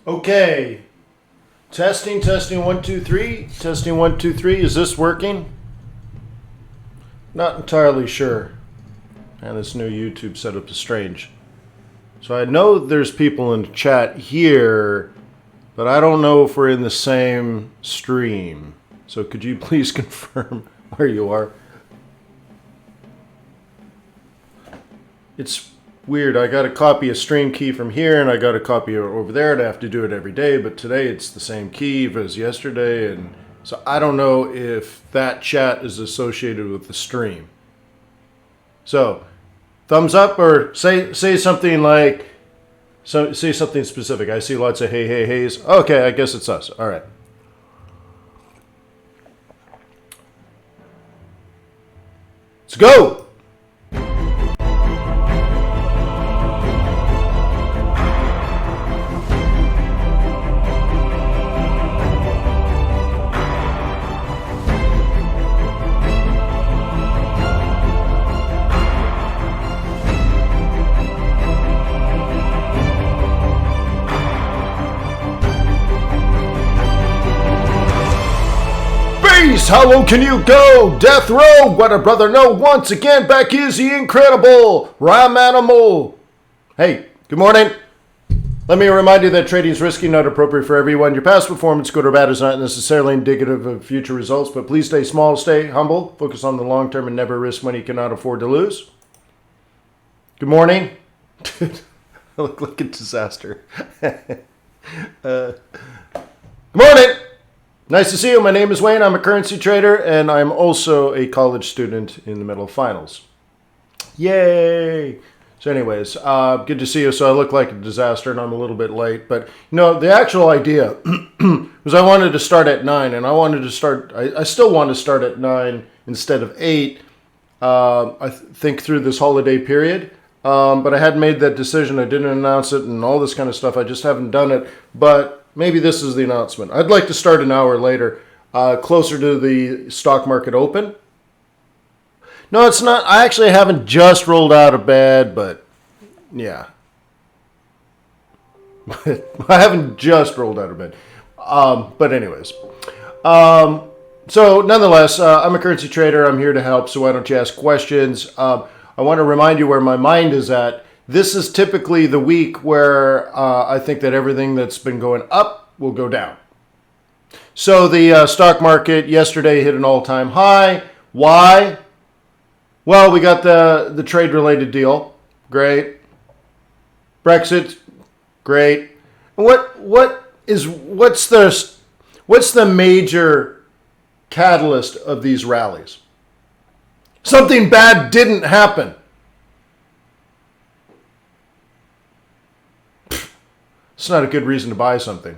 Okay. Testing, 1, 2, 3. Testing, 1, 2, 3. Is this working? Not entirely sure. And this new YouTube setup is strange. So I know there's people in the chat here, but I don't know if we're in the same stream. So could you please confirm where you are? It's weird. I got to copy a stream key from here, and I got to copy it over there, and I have to do it every day. But today it's the same key as yesterday, and so I don't know if that chat is associated with the stream. So, thumbs up or say something like, say something specific. I see lots of hey, hey, heys. Okay, I guess it's us. All right. Let's go. How low can you go? Death row, what a brother no. Once again, back is the incredible Ram Animal. Hey, good morning. Let me remind you that trading is risky, not appropriate for everyone. Your past performance, good or bad, is not necessarily indicative of future results, but please stay small, stay humble, focus on the long term, and never risk money you cannot afford to lose. Good morning. I look like a disaster. Good morning. Nice to see you. My name is Wayne. I'm a currency trader, and I'm also a college student in the middle finals. Yay! So anyways, good to see you. So I look like a disaster, and I'm a little bit late. But, you know, the actual idea was I wanted to start at 9, and I still want to start at 9 instead of 8, I think through this holiday period. But I hadn't made that decision. I didn't announce it and all this kind of stuff. I just haven't done it. But maybe this is the announcement. I'd like to start an hour later, closer to the stock market open. No, it's not. I actually haven't just rolled out of bed, but yeah. I haven't just rolled out of bed. But anyways. So nonetheless, I'm a currency trader. I'm here to help, so why don't you ask questions? I want to remind you where my mind is at. This is typically the week where I think that everything that's been going up will go down. So the stock market yesterday hit an all-time high. Why? Well, we got the trade-related deal. Great. Brexit. Great. What's the major catalyst of these rallies? Something bad didn't happen. It's not a good reason to buy something,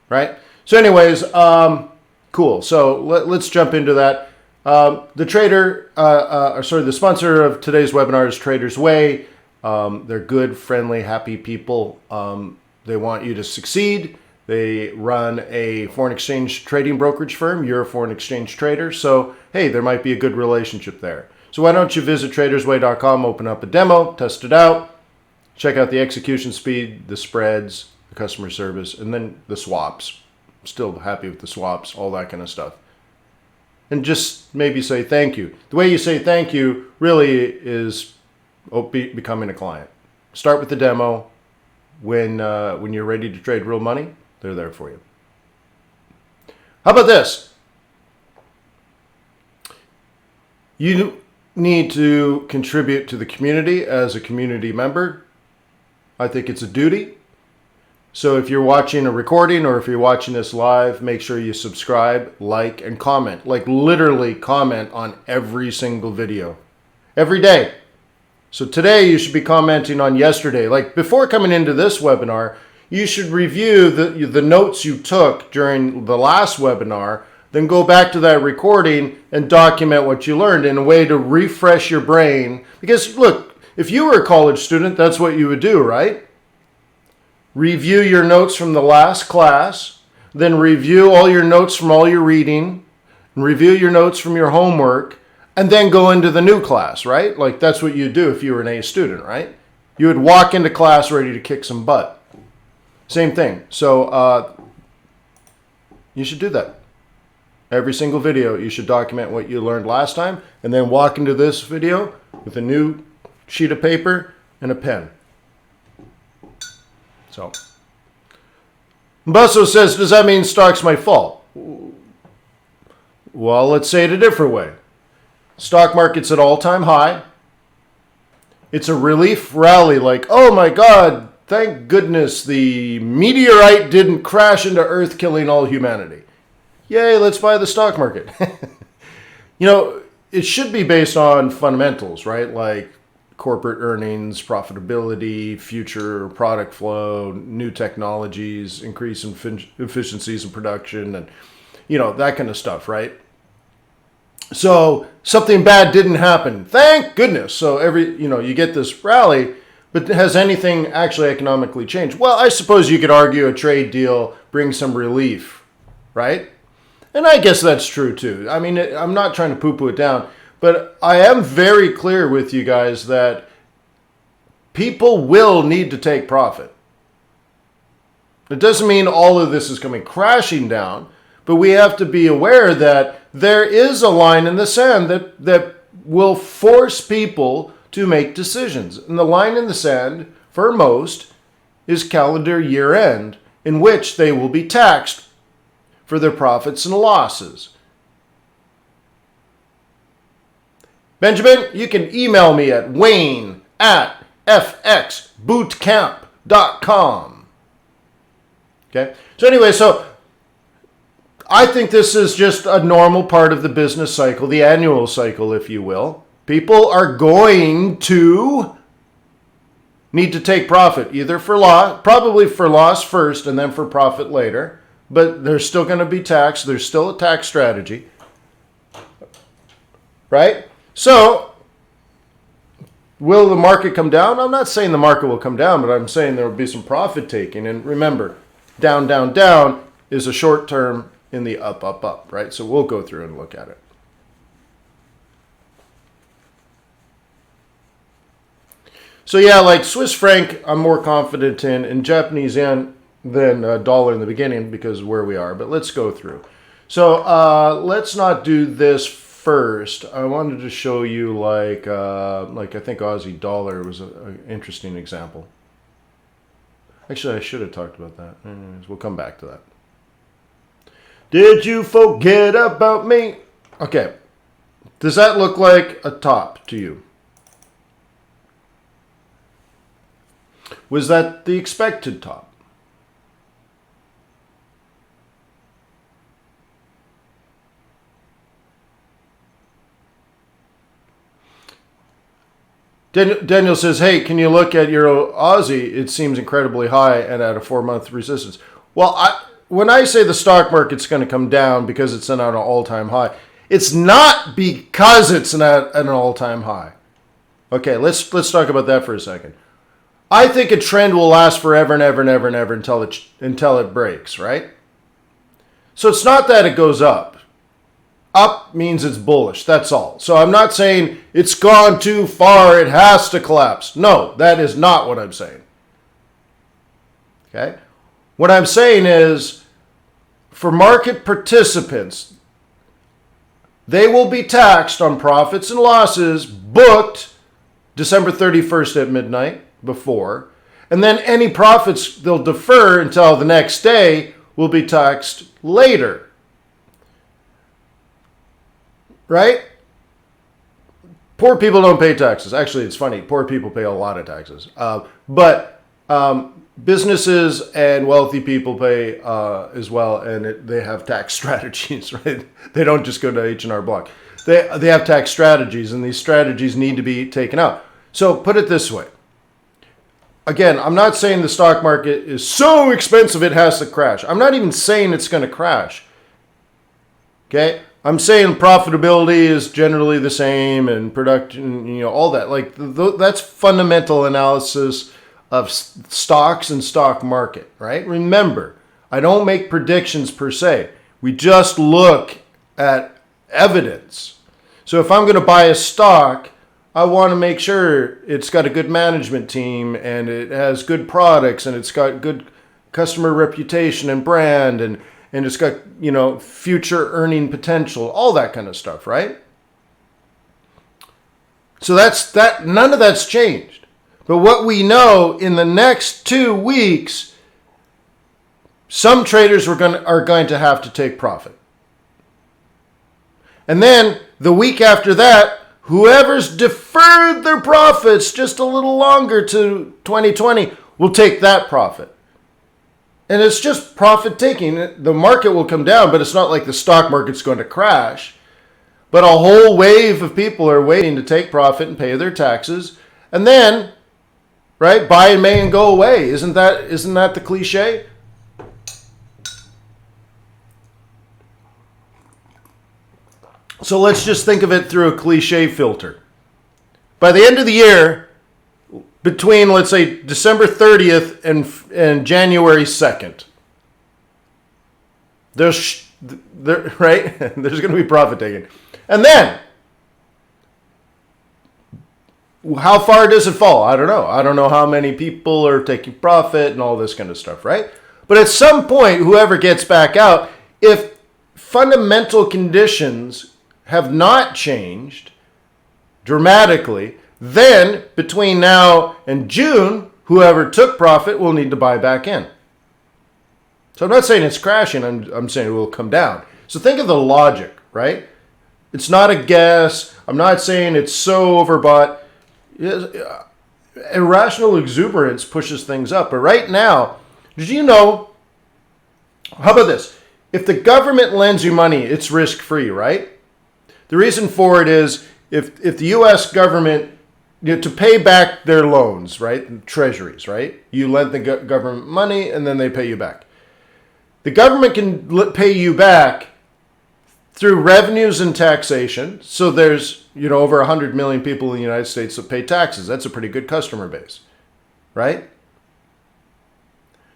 right? So anyways, cool. So let's jump into that. The sponsor of today's webinar is Traders Way. They're good, friendly, happy people. They want you to succeed. They run a foreign exchange trading brokerage firm. You're a foreign exchange trader. So, hey, there might be a good relationship there. So why don't you visit tradersway.com, open up a demo, test it out. Check out the execution speed, the spreads, the customer service, and then the swaps. Still happy with the swaps, all that kind of stuff. And just maybe say thank you. The way you say thank you really is becoming a client. Start with the demo. When you're ready to trade real money, they're there for you. How about this? You need to contribute to the community as a community member. I think it's a duty. So if you're watching a recording or if you're watching this live, make sure you subscribe, like, and comment. Like literally comment on every single video. Every day. So today you should be commenting on yesterday. Like before coming into this webinar, you should review the notes you took during the last webinar, then go back to that recording and document what you learned in a way to refresh your brain. Because look, if you were a college student, that's what you would do, right? Review your notes from the last class, then review all your notes from all your reading, and review your notes from your homework, and then go into the new class, right? Like that's what you do if you were an A student, right? You would walk into class ready to kick some butt. Same thing. So you should do that. Every single video, you should document what you learned last time and then walk into this video with a new sheet of paper and a pen. So, Busso says, does that mean stocks might fall? Well, let's say it a different way. Stock market's at all-time high. It's a relief rally like, oh my God, thank goodness the meteorite didn't crash into Earth, killing all humanity. Yay, let's buy the stock market. You know, it should be based on fundamentals, right? Like corporate earnings, profitability, future product flow, new technologies, increase in efficiencies in production, and, you know, that kind of stuff, right? So something bad didn't happen. Thank goodness. So you get this rally, but has anything actually economically changed? Well, I suppose you could argue a trade deal brings some relief, right? And I guess that's true too. I mean, I'm not trying to poo-poo it down, but I am very clear with you guys that people will need to take profit. It doesn't mean all of this is coming crashing down, but we have to be aware that there is a line in the sand that will force people to make decisions. And the line in the sand, for most, is calendar year end, in which they will be taxed for their profits and losses. Benjamin, you can email me at wayne@fxbootcamp.com. Okay? So anyway, I think this is just a normal part of the business cycle, the annual cycle, if you will. People are going to need to take profit, either for loss, probably for loss first and then for profit later. But they're still going to be taxed. There's still a tax strategy. Right? So, will the market come down? I'm not saying the market will come down, but I'm saying there will be some profit taking. And remember, down, down, down is a short term in the up, up, up. Right? So we'll go through and look at it. So yeah, like Swiss franc, I'm more confident in, and Japanese yen than dollar in the beginning because of where we are. But let's go through. So let's not do this first. I wanted to show you like I think Aussie dollar was an interesting example. Actually, I should have talked about that. Anyways, we'll come back to that. Did you forget about me? Okay. Does that look like a top to you? Was that the expected top? Daniel says, hey, can you look at your Aussie? It seems incredibly high and at a 4-month resistance. Well, when I say the stock market's going to come down because it's at an all-time high, it's not because it's at an all-time high. Okay, let's talk about that for a second. I think a trend will last forever and ever and ever and ever until it breaks, right? So it's not that it goes up. Up means it's bullish, that's all. So I'm not saying it's gone too far, it has to collapse. No, that is not what I'm saying. Okay? What I'm saying is, for market participants, they will be taxed on profits and losses booked December 31st at midnight before, and then any profits they'll defer until the next day will be taxed later. Right? Poor people don't pay taxes. Actually, it's funny. Poor people pay a lot of taxes. But businesses and wealthy people pay as well, and they have tax strategies, right? They don't just go to H&R Block. They have tax strategies, and these strategies need to be taken out. So put it this way. Again, I'm not saying the stock market is so expensive it has to crash. I'm not even saying it's going to crash. Okay? I'm saying profitability is generally the same and production, all that. Like that's fundamental analysis of stocks and stock market, right? Remember, I don't make predictions per se. We just look at evidence. So if I'm going to buy a stock, I want to make sure it's got a good management team and it has good products and it's got good customer reputation and brand, and it's got, you know, future earning potential, all that kind of stuff, right? So none of that's changed. But what we know, in the next 2 weeks, some traders are going to have to take profit. And then the week after that, whoever's deferred their profits just a little longer to 2020 will take that profit. And it's just profit taking. The market will come down, but it's not like the stock market's going to crash. But a whole wave of people are waiting to take profit and pay their taxes. And then, right, buy in May and go away. Isn't that the cliche? So let's just think of it through a cliche filter. By the end of the year, between, let's say, December 30th and January 2nd, there's going to be profit taking. And then, how far does it fall? I don't know. I don't know how many people are taking profit and all this kind of stuff, right? But at some point, whoever gets back out, if fundamental conditions have not changed dramatically, then between now and June, whoever took profit will need to buy back in. So I'm not saying it's crashing, I'm saying it will come down. So think of the logic, right? It's not a guess. I'm not saying it's so overbought. Irrational exuberance pushes things up. But right now, did you know, how about this? If the government lends you money, it's risk-free, right? The reason for it is if the U.S. government, to pay back their loans, right, treasuries, right, you lend the government money and then they pay you back. The government can pay you back through revenues and taxation. So there's, over 100 million people in the United States that pay taxes. That's a pretty good customer base, right?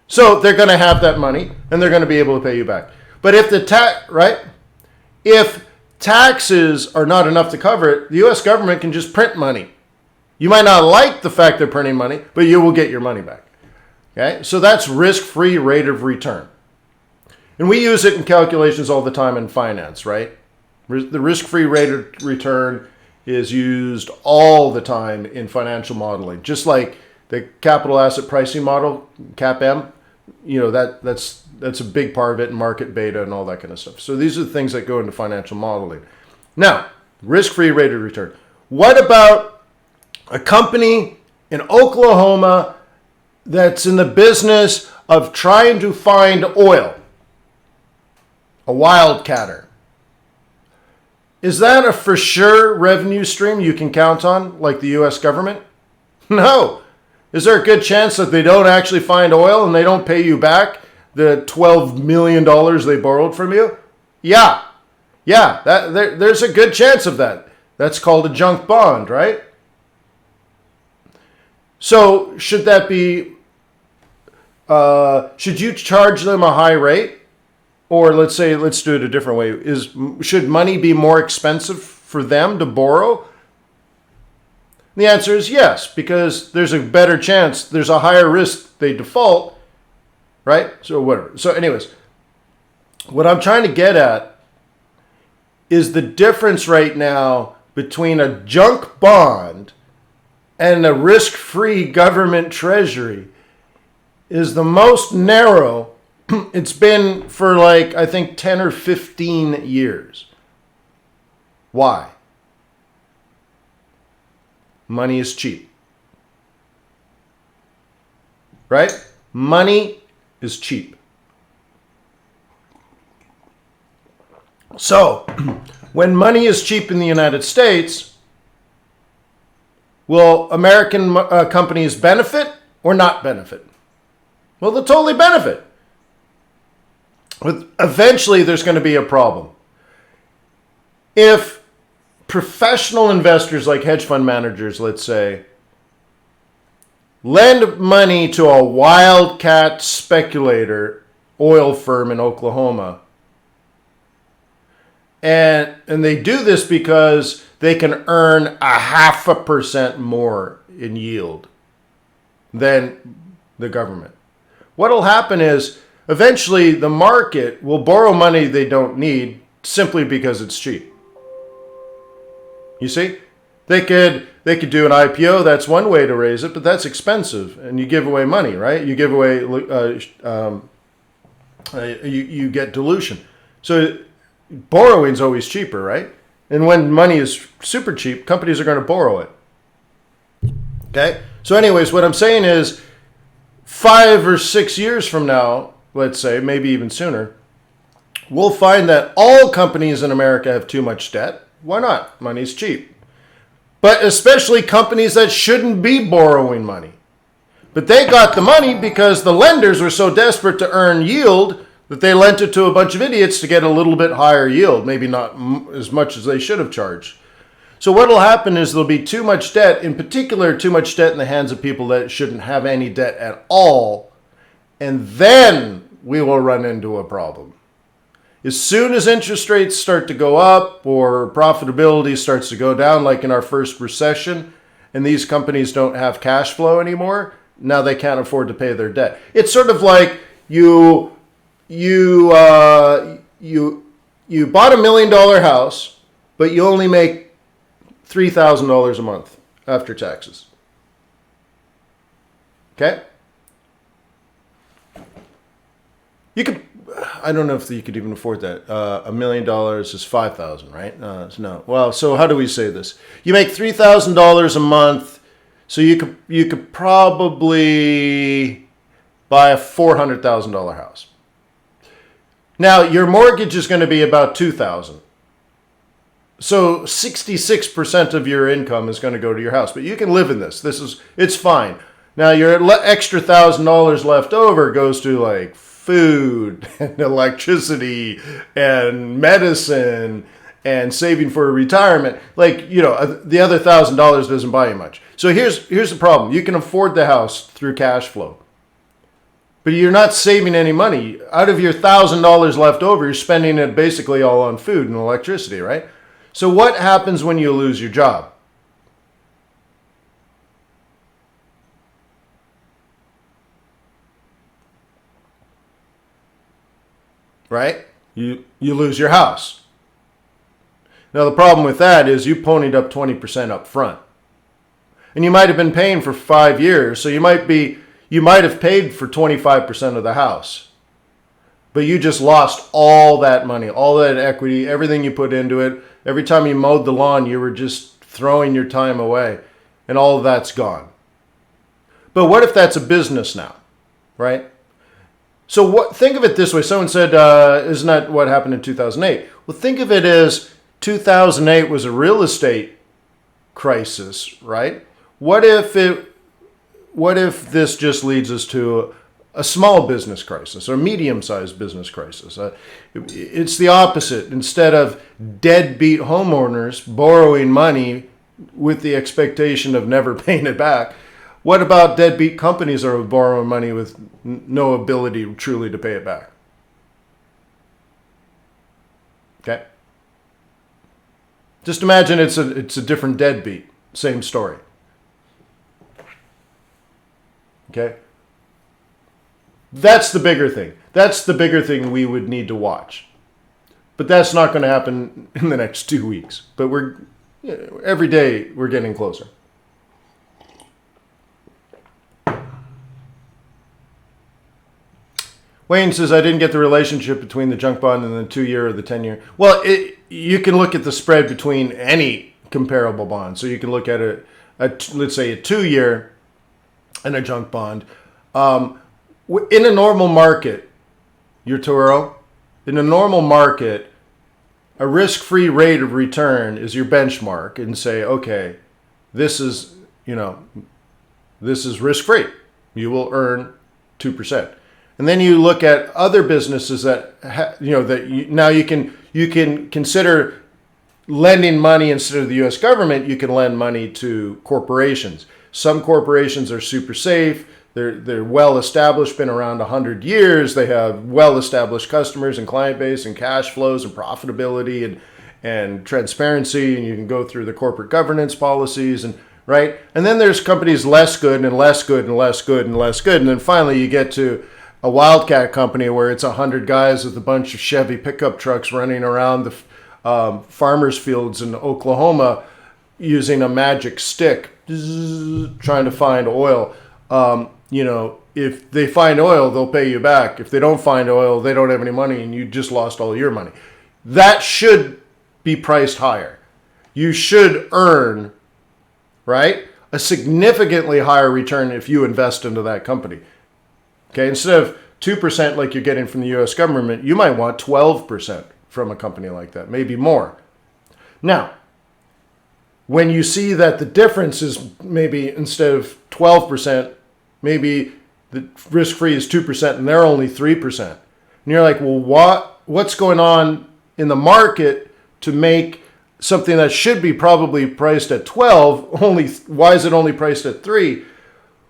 So they're going to have that money and they're going to be able to pay you back. But if if taxes are not enough to cover it, the U.S. government can just print money. You might not like the fact they're printing money, but you will get your money back. Okay? So that's risk-free rate of return. And we use it in calculations all the time in finance, right? The risk-free rate of return is used all the time in financial modeling. Just like the capital asset pricing model, CAPM, that's a big part of it, in market beta and all that kind of stuff. So these are the things that go into financial modeling. Now, risk-free rate of return. What about a company in Oklahoma that's in the business of trying to find oil? A wildcatter. Is that a for sure revenue stream you can count on, like the U.S. government? No. Is there a good chance that they don't actually find oil and they don't pay you back the $12 million they borrowed from you? Yeah. There's a good chance of that. That's called a junk bond, right? So should that be, should you charge them a high rate? Or let's do it a different way. Should money be more expensive for them to borrow? The answer is yes, because there's a better chance, there's a higher risk they default, right? So whatever. So anyways, what I'm trying to get at is the difference right now between a junk bond and a risk-free government treasury is the most narrow it's been for I think 10 or 15 years. Why? Money is cheap. Right? Money is cheap. So, when money is cheap in the United States, will American companies benefit or not benefit? Well, they'll totally benefit. But eventually, there's going to be a problem. If professional investors like hedge fund managers, let's say, lend money to a wildcat speculator oil firm in Oklahoma, and they do this because they can earn 0.5% more in yield than the government. what'll happen is eventually the market will borrow money they don't need simply because it's cheap. You see? They could do an IPO. That's one way to raise it, but that's expensive, and you give away money, right? You give away, you get dilution. So borrowing is always cheaper, right? And when money is super cheap, companies are going to borrow it. Okay. So, anyways, what I'm saying is, 5 or 6 years from now, let's say, maybe even sooner, we'll find that all companies in America have too much debt. Why not? Money's cheap. But especially companies that shouldn't be borrowing money. But they got the money because the lenders were so desperate to earn yield that they lent it to a bunch of idiots to get a little bit higher yield, maybe not as much as they should have charged. So what will happen is there'll be too much debt, in particular too much debt in the hands of people that shouldn't have any debt at all, and then we will run into a problem. As soon as interest rates start to go up or profitability starts to go down, like in our first recession, and these companies don't have cash flow anymore, now they can't afford to pay their debt. It's sort of like you bought $1 million house, but you only make $3,000 a month after taxes. Okay? I don't know if you could even afford that. $1 million is $5,000, right? No. Well, so how do we say this? You make $3,000 a month, so you could probably buy a $400,000 house. Now your mortgage is going to be about $2,000. So 66% of your income is going to go to your house, but you can live in this. It's fine. Now your extra $1,000 left over goes to like food and electricity and medicine and saving for retirement. Like, the other $1,000 doesn't buy you much. So here's the problem. You can afford the house through cash flow, but you're not saving any money. Out of your $1,000 left over, you're spending it basically all on food and electricity, right? So what happens when you lose your job? Right? You lose your house. Now the problem with that is you ponied up 20% up front. And you might have been paying for 5 years, so you might have paid for 25% of the house. But you just lost all that money, all that equity, everything you put into it. Every time you mowed the lawn, you were just throwing your time away, and all of that's gone. But what if that's a business now, right? So think of it this way. Someone said, isn't that what happened in 2008? Well, think of it as 2008 was a real estate crisis, right? What if this just leads us to a small business crisis or a medium-sized business crisis? It's the opposite. Instead of deadbeat homeowners borrowing money with the expectation of never paying it back, what about deadbeat companies that are borrowing money with no ability truly to pay it back? Okay? Just imagine it's a different deadbeat. Same story. Okay? That's the bigger thing. That's the bigger thing we would need to watch. But that's not going to happen in the next 2 weeks. But every day we're getting closer. Wayne says, I didn't get the relationship between the junk bond and the 2-year or the 10-year. Well, you can look at the spread between any comparable bond. So you can look at let's say a 2-year and a junk bond. In a normal market, your Toro, in a normal market, a risk-free rate of return is your benchmark, and say, okay, this is risk-free. You will earn 2%. And then you look at other businesses that now you can consider lending money instead of the U.S. government. You can lend money to corporations. Some corporations are super safe. They're well established, been around 100 years. They have well established customers and client base and cash flows and profitability and transparency. And you can go through the corporate governance policies right. And then there's companies less good and less good and less good and less good. And then finally you get to a wildcat company where it's 100 guys with a bunch of Chevy pickup trucks running around the farmers fields in Oklahoma using a magic stick trying to find oil. You know, if they find oil, they'll pay you back. If they don't find oil, they don't have any money and you just lost all your money. That should be priced higher. You should earn, right, a significantly higher return if you invest into that company. Okay, instead of 2% like you're getting from the US government, you might want 12% from a company like that, maybe more. Now, when you see that the difference is maybe instead of 12%, maybe the risk-free is 2% and they're only 3%. And you're like, well, what's going on in the market to make something that should be probably priced at 12, why is it only priced at 3?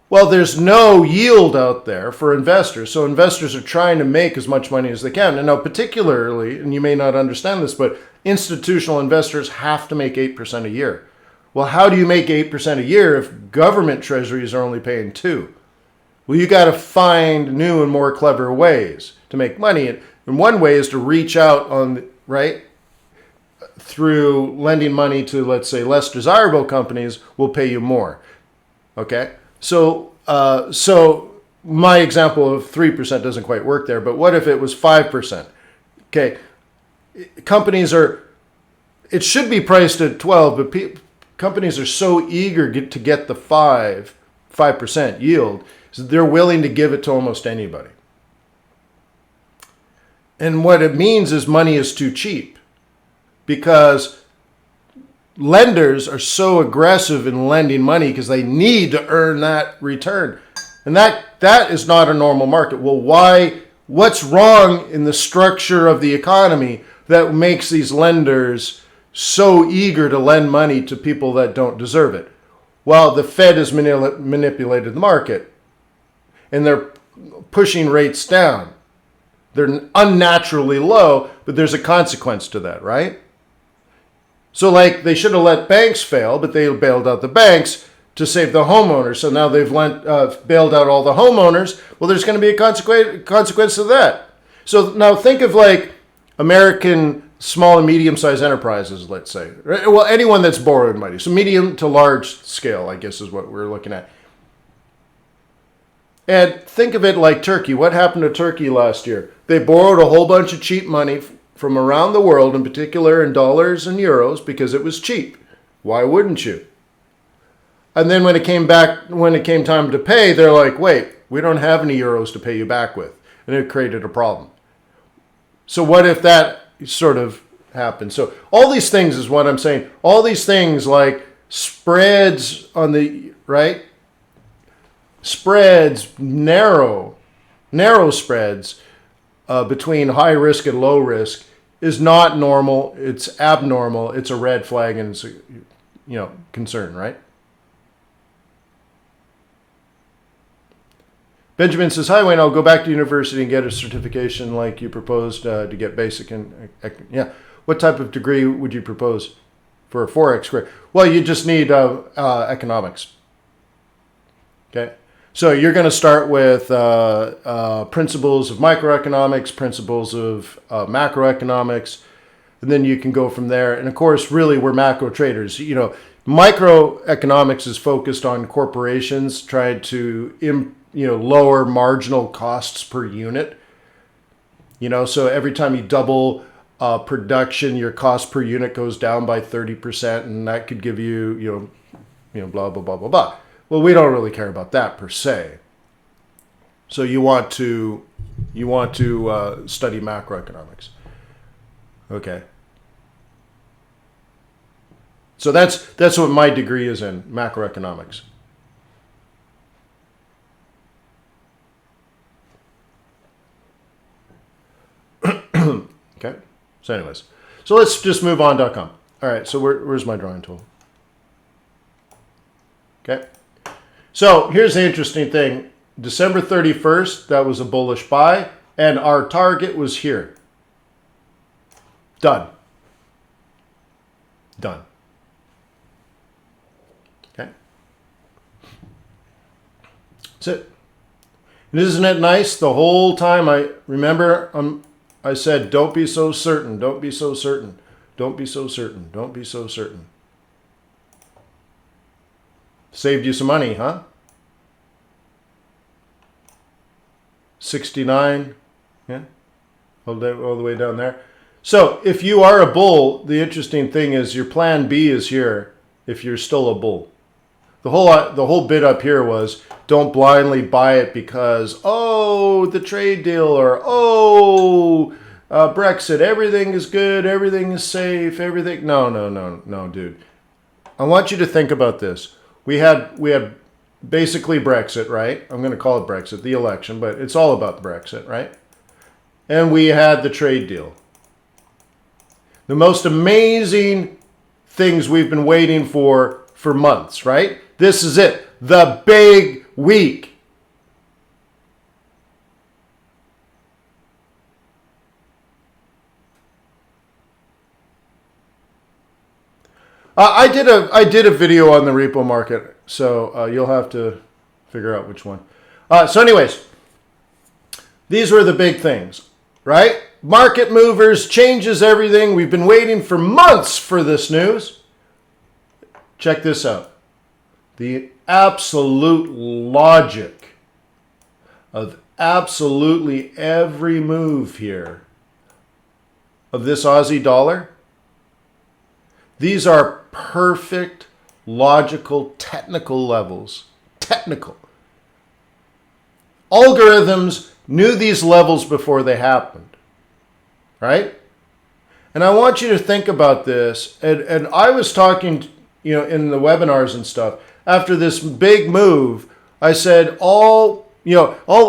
Well, there's no yield out there for investors. So investors are trying to make as much money as they can. And now particularly, and you may not understand this, but institutional investors have to make 8% a year. Well, how do you make 8% a year if government treasuries are only paying 2%? Well, you got to find new and more clever ways to make money. And one way is to reach out right? Through lending money to, let's say, less desirable companies will pay you more. Okay? So my example of 3% doesn't quite work there, but what if it was 5%? Okay, it should be priced at 12, but companies are so eager to get the 5% yield, so they're willing to give it to almost anybody. And what it means is money is too cheap because lenders are so aggressive in lending money because they need to earn that return. And that is not a normal market. Well, what's wrong in the structure of the economy that makes these lenders so eager to lend money to people that don't deserve it? Well, the Fed has manipulated the market and they're pushing rates down. They're unnaturally low, but there's a consequence to that, right? So like they should have let banks fail, but they bailed out the banks to save the homeowners. So now they've bailed out all the homeowners. Well, there's going to be a consequence to that. So now think of like American small and medium-sized enterprises, let's say. Well, anyone that's borrowed money. So medium to large scale, I guess, is what we're looking at. And think of it like Turkey. What happened to Turkey last year? They borrowed a whole bunch of cheap money from around the world, in particular in dollars and euros, because it was cheap. Why wouldn't you? And then when it came time to pay, they're like, wait, we don't have any euros to pay you back with. And it created a problem. So what if that sort of happened? So all these things is what I'm saying. All these things like spreads on the, right? Spreads, narrow spreads between high risk and low risk is not normal. It's abnormal. It's a red flag and it's a concern, right? Benjamin says, hi, Wayne, I'll go back to university and get a certification like you proposed to get basic and yeah. What type of degree would you propose for a Forex career? Well, you just need economics. Okay. So you're going to start with principles of microeconomics, principles of macroeconomics, and then you can go from there. And of course, really, we're macro traders. Microeconomics is focused on corporations trying to lower marginal costs per unit. So every time you double production, your cost per unit goes down by 30%, and that could give you blah blah blah blah blah. Well, we don't really care about that per se. So you want to study macroeconomics. Okay. So that's what my degree is in, macroeconomics. Okay. So anyways, so let's just move on.com. All right. So where's my drawing tool? Okay. So here's the interesting thing. December 31st, that was a bullish buy, and our target was here. Done. Okay. That's it. And isn't it nice? The whole time I said, don't be so certain, don't be so certain, don't be so certain, don't be so certain. Saved you some money, huh? 69, yeah, all the way down there. So if you are a bull, the interesting thing is your plan B is here if you're still a bull. The whole bit up here was don't blindly buy it because, oh, the trade deal, or oh, Brexit, everything is good, everything is safe, everything. No, dude. I want you to think about this. We had basically Brexit, right? I'm going to call it Brexit, the election, but it's all about Brexit, right? And we had the trade deal. The most amazing things we've been waiting for months, right? This is it. The big week. I did a video on the repo market, so you'll have to figure out which one. So anyways, these were the big things, right? Market movers, changes everything. We've been waiting for months for this news. Check this out. The absolute logic of absolutely every move here of this Aussie dollar. These are perfect, logical, technical levels. Technical. Algorithms knew these levels before they happened, right? And I want you to think about this. And I was talking, in the webinars and stuff, after this big move, I said all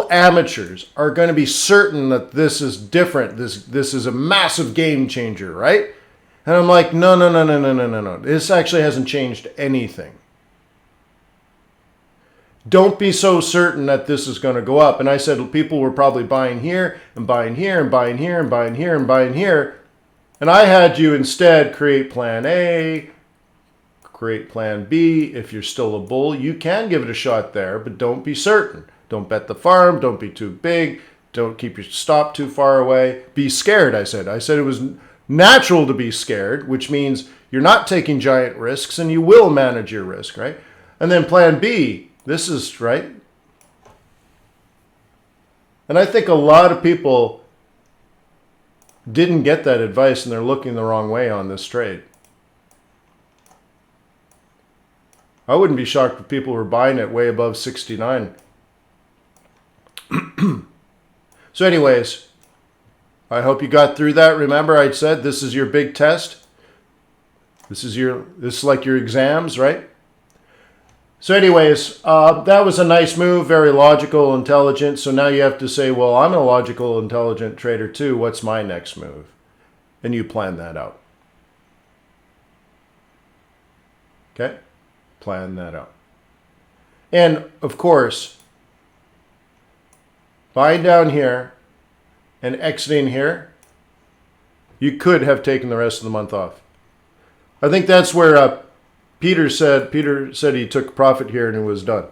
amateurs are going to be certain that this is different. This is a massive game changer, right? And I'm like, no. This actually hasn't changed anything. Don't be so certain that this is going to go up. And I said people were probably buying here and buying here and buying here and buying here and buying here. And I had you instead create plan A, create plan B. If you're still a bull, you can give it a shot there, but don't be certain. Don't bet the farm. Don't be too big. Don't keep your stop too far away. Be scared, I said. I said it was natural to be scared, which means you're not taking giant risks and you will manage your risk, right? And then plan B, this is right. And I think a lot of people didn't get that advice and they're looking the wrong way on this trade. I wouldn't be shocked if people were buying it way above 69. So anyways, I hope you got through that. Remember, I said this is your big test. This is like your exams, right? So anyways, that was a nice move, very logical, intelligent. So now you have to say, well, I'm a logical, intelligent trader too. What's my next move? And you plan that out. Okay? Plan that out. And of course, buying down here and exiting here, you could have taken the rest of the month off. I think that's where Peter said he took profit here and it was done.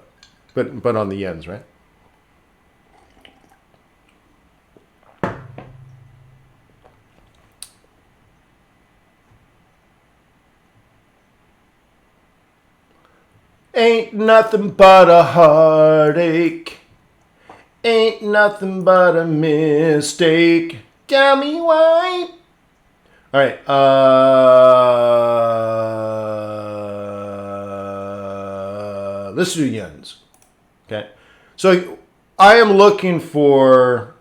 But on the yens, right? Ain't nothing but a heartache. Ain't nothing but a mistake. Tell me why. All right. Let's do yens. Okay. So I am looking for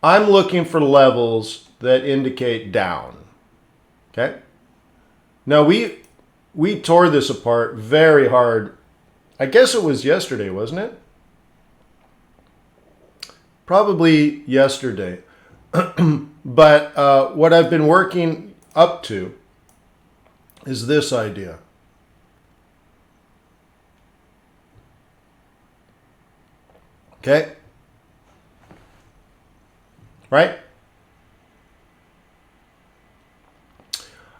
levels that indicate down. Okay. Now we tore this apart very hard. I guess it was yesterday, wasn't it? Probably yesterday. But what I've been working up to is this idea. Okay? Right?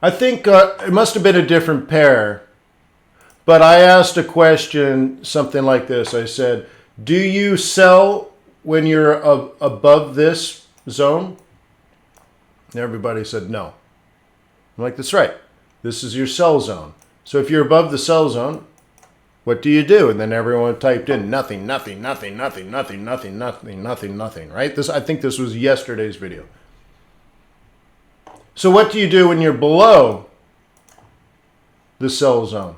I think it must have been a different pair. But I asked a question, something like this. I said, do you sell when you're above this zone? And everybody said no. I'm like, that's right. This is your sell zone. So if you're above the sell zone, what do you do? And then everyone typed in nothing, nothing, nothing, nothing, nothing, nothing, nothing, nothing, nothing, right? I think this was yesterday's video. So what do you do when you're below the sell zone?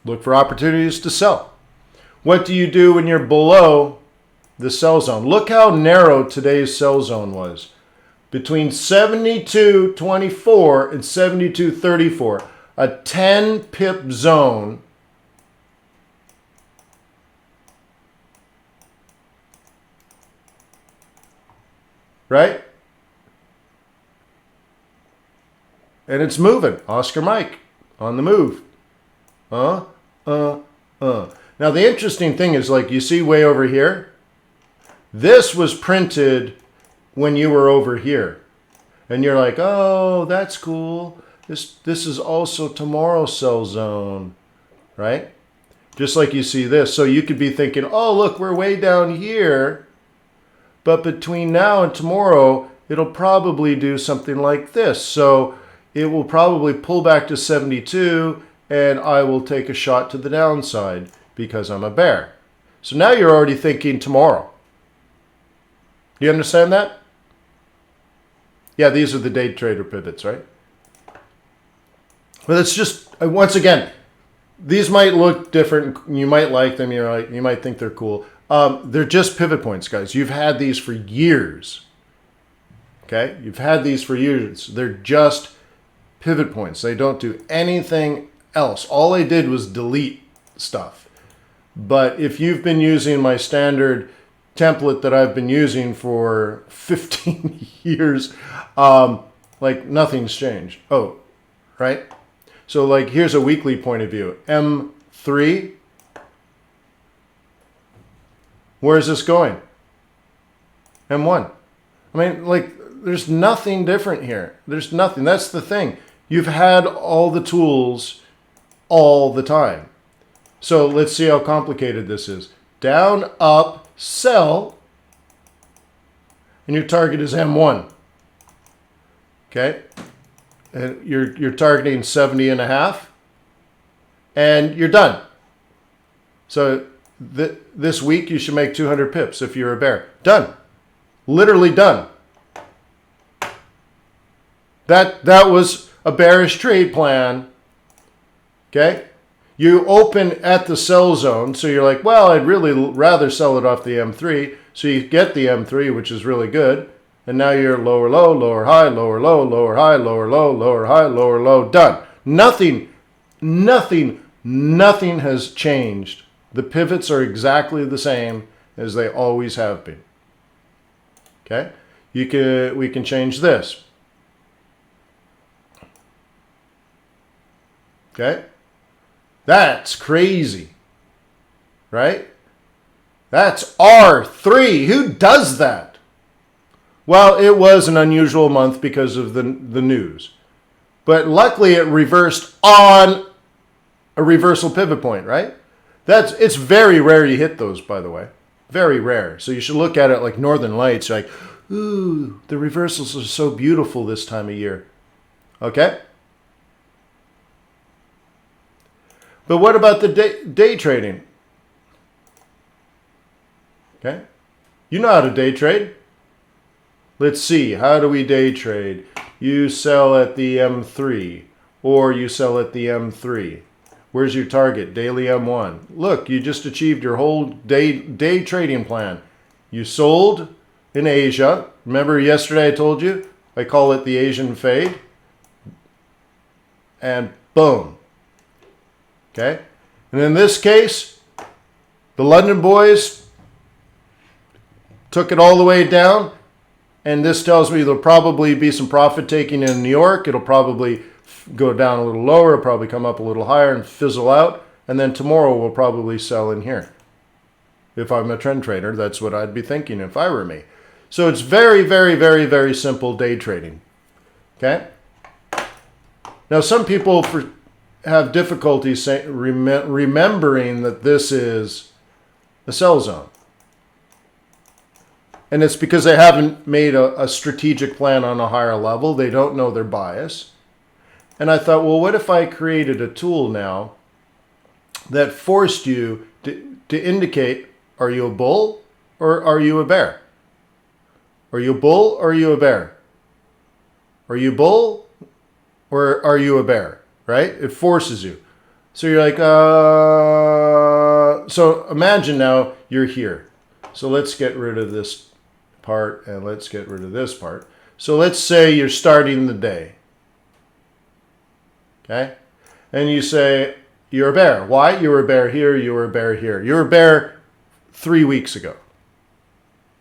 Look for opportunities to sell. What do you do when you're below the sell zone? Look how narrow today's sell zone was. Between 72.24 and 72.34, a 10 pip zone. Right? And it's moving. Oscar Mike on the move. Now the interesting thing is, like, you see way over here, this was printed when you were over here. And you're like, oh, that's cool. This is also tomorrow's sell zone, right? Just like you see this. So you could be thinking, oh, look, we're way down here. But between now and tomorrow, it'll probably do something like this. So it will probably pull back to 72, and I will take a shot to the downside because I'm a bear. So now you're already thinking tomorrow. Do you understand that? Yeah, these are the day trader pivots, right? But it's just, once again, these might look different. You might like them. You might think they're cool. They're just pivot points, guys. You've had these for years. Okay? You've had these for years. They're just pivot points. They don't do anything else. All I did was delete stuff. But if you've been using my standard template that I've been using for 15 years, like, nothing's changed. Oh, right? So, like, here's a weekly point of view. M3. Where is this going? M1. I mean, like, there's nothing different here. There's nothing. That's the thing. You've had all the tools all the time. So let's see how complicated this is. Down, up, sell, and your target is M1. Okay? And you're targeting 70.5, and you're done. So this week you should make 200 pips if you're a bear. Done. Literally done. That was a bearish trade plan. Okay? You open at the sell zone, so you're like, well, I'd really rather sell it off the M3. So you get the M3, which is really good. And now you're lower low, lower high, lower low, lower high, lower low, lower high, lower low, done. Nothing has changed. The pivots are exactly the same as they always have been. Okay? We can change this. Okay? That's crazy. Right? That's R3. Who does that? Well, it was an unusual month because of the news. But luckily it reversed on a reversal pivot point, right? It's very rare you hit those, by the way. Very rare. So you should look at it like Northern Lights. You're like, ooh, the reversals are so beautiful this time of year. Okay? But what about the day trading? Okay? You know how to day trade. Let's see. How do we day trade? You sell at the M3 or you sell at the M3. Where's your target? Daily M1. Look, you just achieved your whole day trading plan. You sold in Asia. Remember yesterday I told you? I call it the Asian fade. And boom. Okay? And in this case, the London boys took it all the way down. And this tells me there'll probably be some profit taking in New York. It'll probably go down a little lower. It'll probably come up a little higher and fizzle out. And then tomorrow we'll probably sell in here. If I'm a trend trader, that's what I'd be thinking if I were me. So it's very, very, very, very simple day trading. Okay? Now, some people have difficulty remembering that this is a sell zone. And it's because they haven't made a strategic plan on a higher level. They don't know their bias. And I thought, well, what if I created a tool now that forced you to indicate, are you a bull or are you a bear? Are you a bull or are you a bear? Are you a bull or are you a bear? Right? It forces you. So you're like, so imagine now you're here. So let's get rid of this part and let's get rid of this part. So let's say you're starting the day. Okay? And you say, you're a bear. Why? You were a bear here, you were a bear here. You were a bear 3 weeks ago.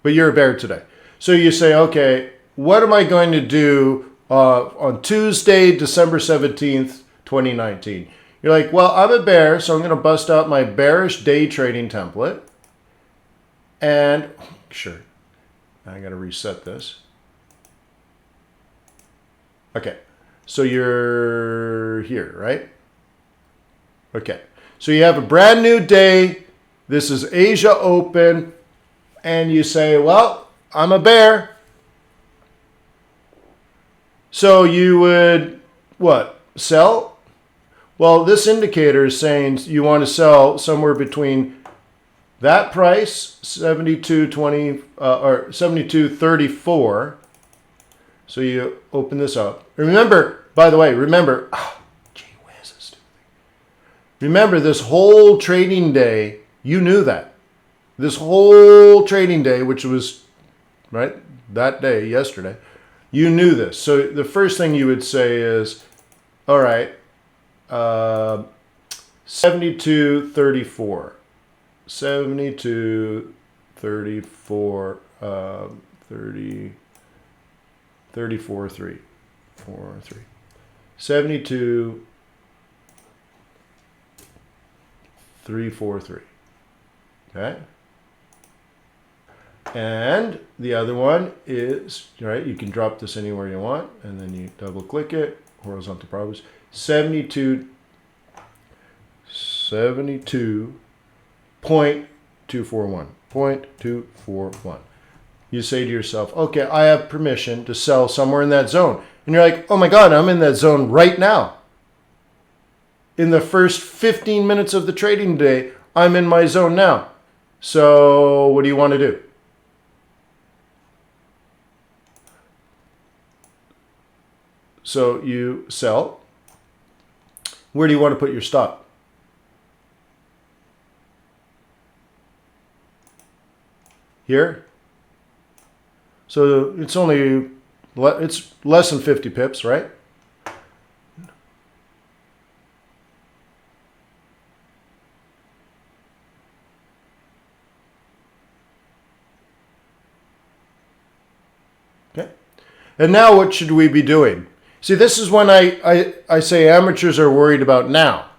But you're a bear today. So you say, okay, what am I going to do on Tuesday, December 17th, 2019? You're like, well, I'm a bear, so I'm going to bust out my bearish day trading template. And, sure, I got to reset this. Okay, so you're here, right? Okay, so you have a brand new day. This is Asia Open. And you say, well, I'm a bear. So you would, what, sell? Well, this indicator is saying you want to sell somewhere between that price, 72.20 or 72.34. So you open this up. Remember, by the way, remember, gee whiz, remember this whole trading day, you knew that. This whole trading day, which was, right, that day, yesterday, you knew this. So the first thing you would say is, all right, 72.34. 72.34, 34.3. 72.343. Okay? And the other one is, right, you can drop this anywhere you want, and then you double click it, horizontal problems, 72.241. You say to yourself, okay, I have permission to sell somewhere in that zone. And you're like, oh my God, I'm in that zone right now. In the first 15 minutes of the trading day, I'm in my zone now. So what do you want to do? So you sell. Where do you want to put your stop? Here. So it's less than 50 pips, right? Okay. And now what should we be doing? See, this is when I say amateurs are worried about now.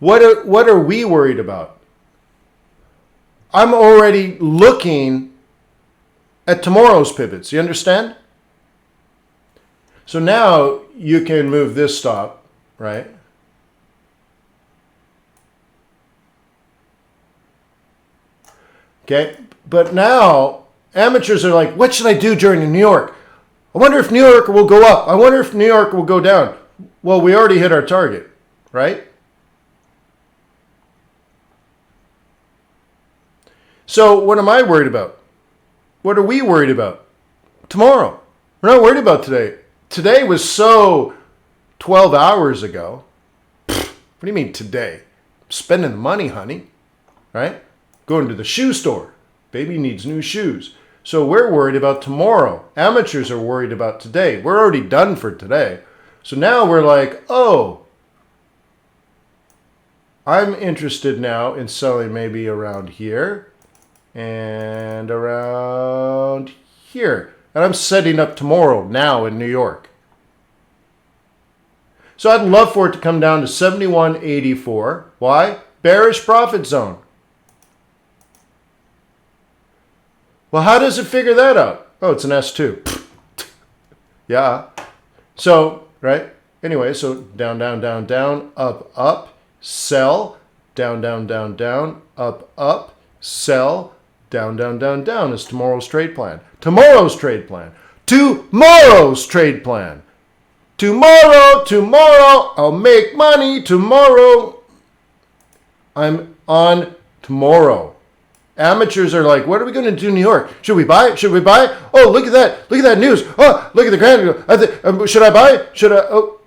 What are we worried about? I'm already looking at tomorrow's pivots. You understand? So now you can move this stop, right? Okay, but now amateurs are like, what should I do during New York? I wonder if New York will go up. I wonder if New York will go down. Well, we already hit our target, right? So what am I worried about? What are we worried about? Tomorrow. We're not worried about today. Today was so 12 hours ago. What do you mean today? I'm spending the money, honey, right? Going to the shoe store. Baby needs new shoes. So we're worried about tomorrow. Amateurs are worried about today. We're already done for today. So now we're like, oh, I'm interested now in selling maybe around here and around here. And I'm setting up tomorrow now in New York. So I'd love for it to come down to 71.84. Why? Bearish profit zone. Well, how does it figure that out? Oh, it's an S2. Yeah. So, right? Anyway, so down, down, down, down, up, up, sell, down, down, down, down, up, sell, down, down, down, down is tomorrow's trade plan. Tomorrow's trade plan. Tomorrow's trade plan. Tomorrow, I'll make money tomorrow. I'm on tomorrow. Amateurs are like, what are we going to do in New York? Should we buy? Should we buy? Oh, look at that. Look at that news. Oh, look at the grand. Should I buy? Should I? Oh.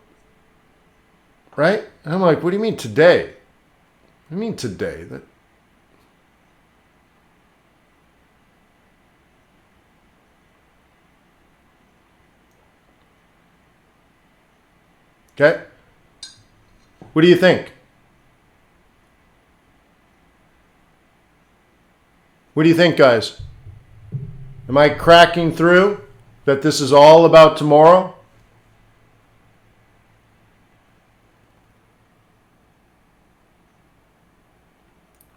Right? And I'm like, what do you mean today? What do you mean today? Okay? What do you think? What do you think, guys? Am I cracking through that this is all about tomorrow?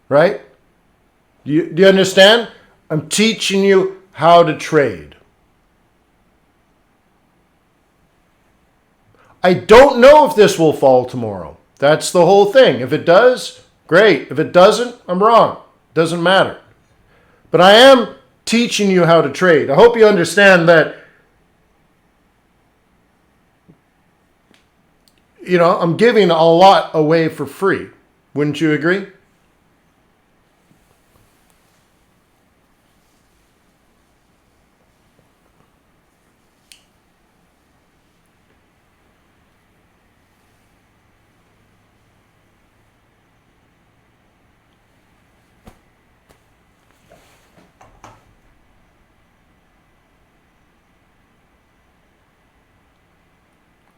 Right? Do you understand? I'm teaching you how to trade. I don't know if this will fall tomorrow. That's the whole thing. If it does, great. If it doesn't, I'm wrong. Doesn't matter. But I am teaching you how to trade. I hope you understand that, I'm giving a lot away for free. Wouldn't you agree?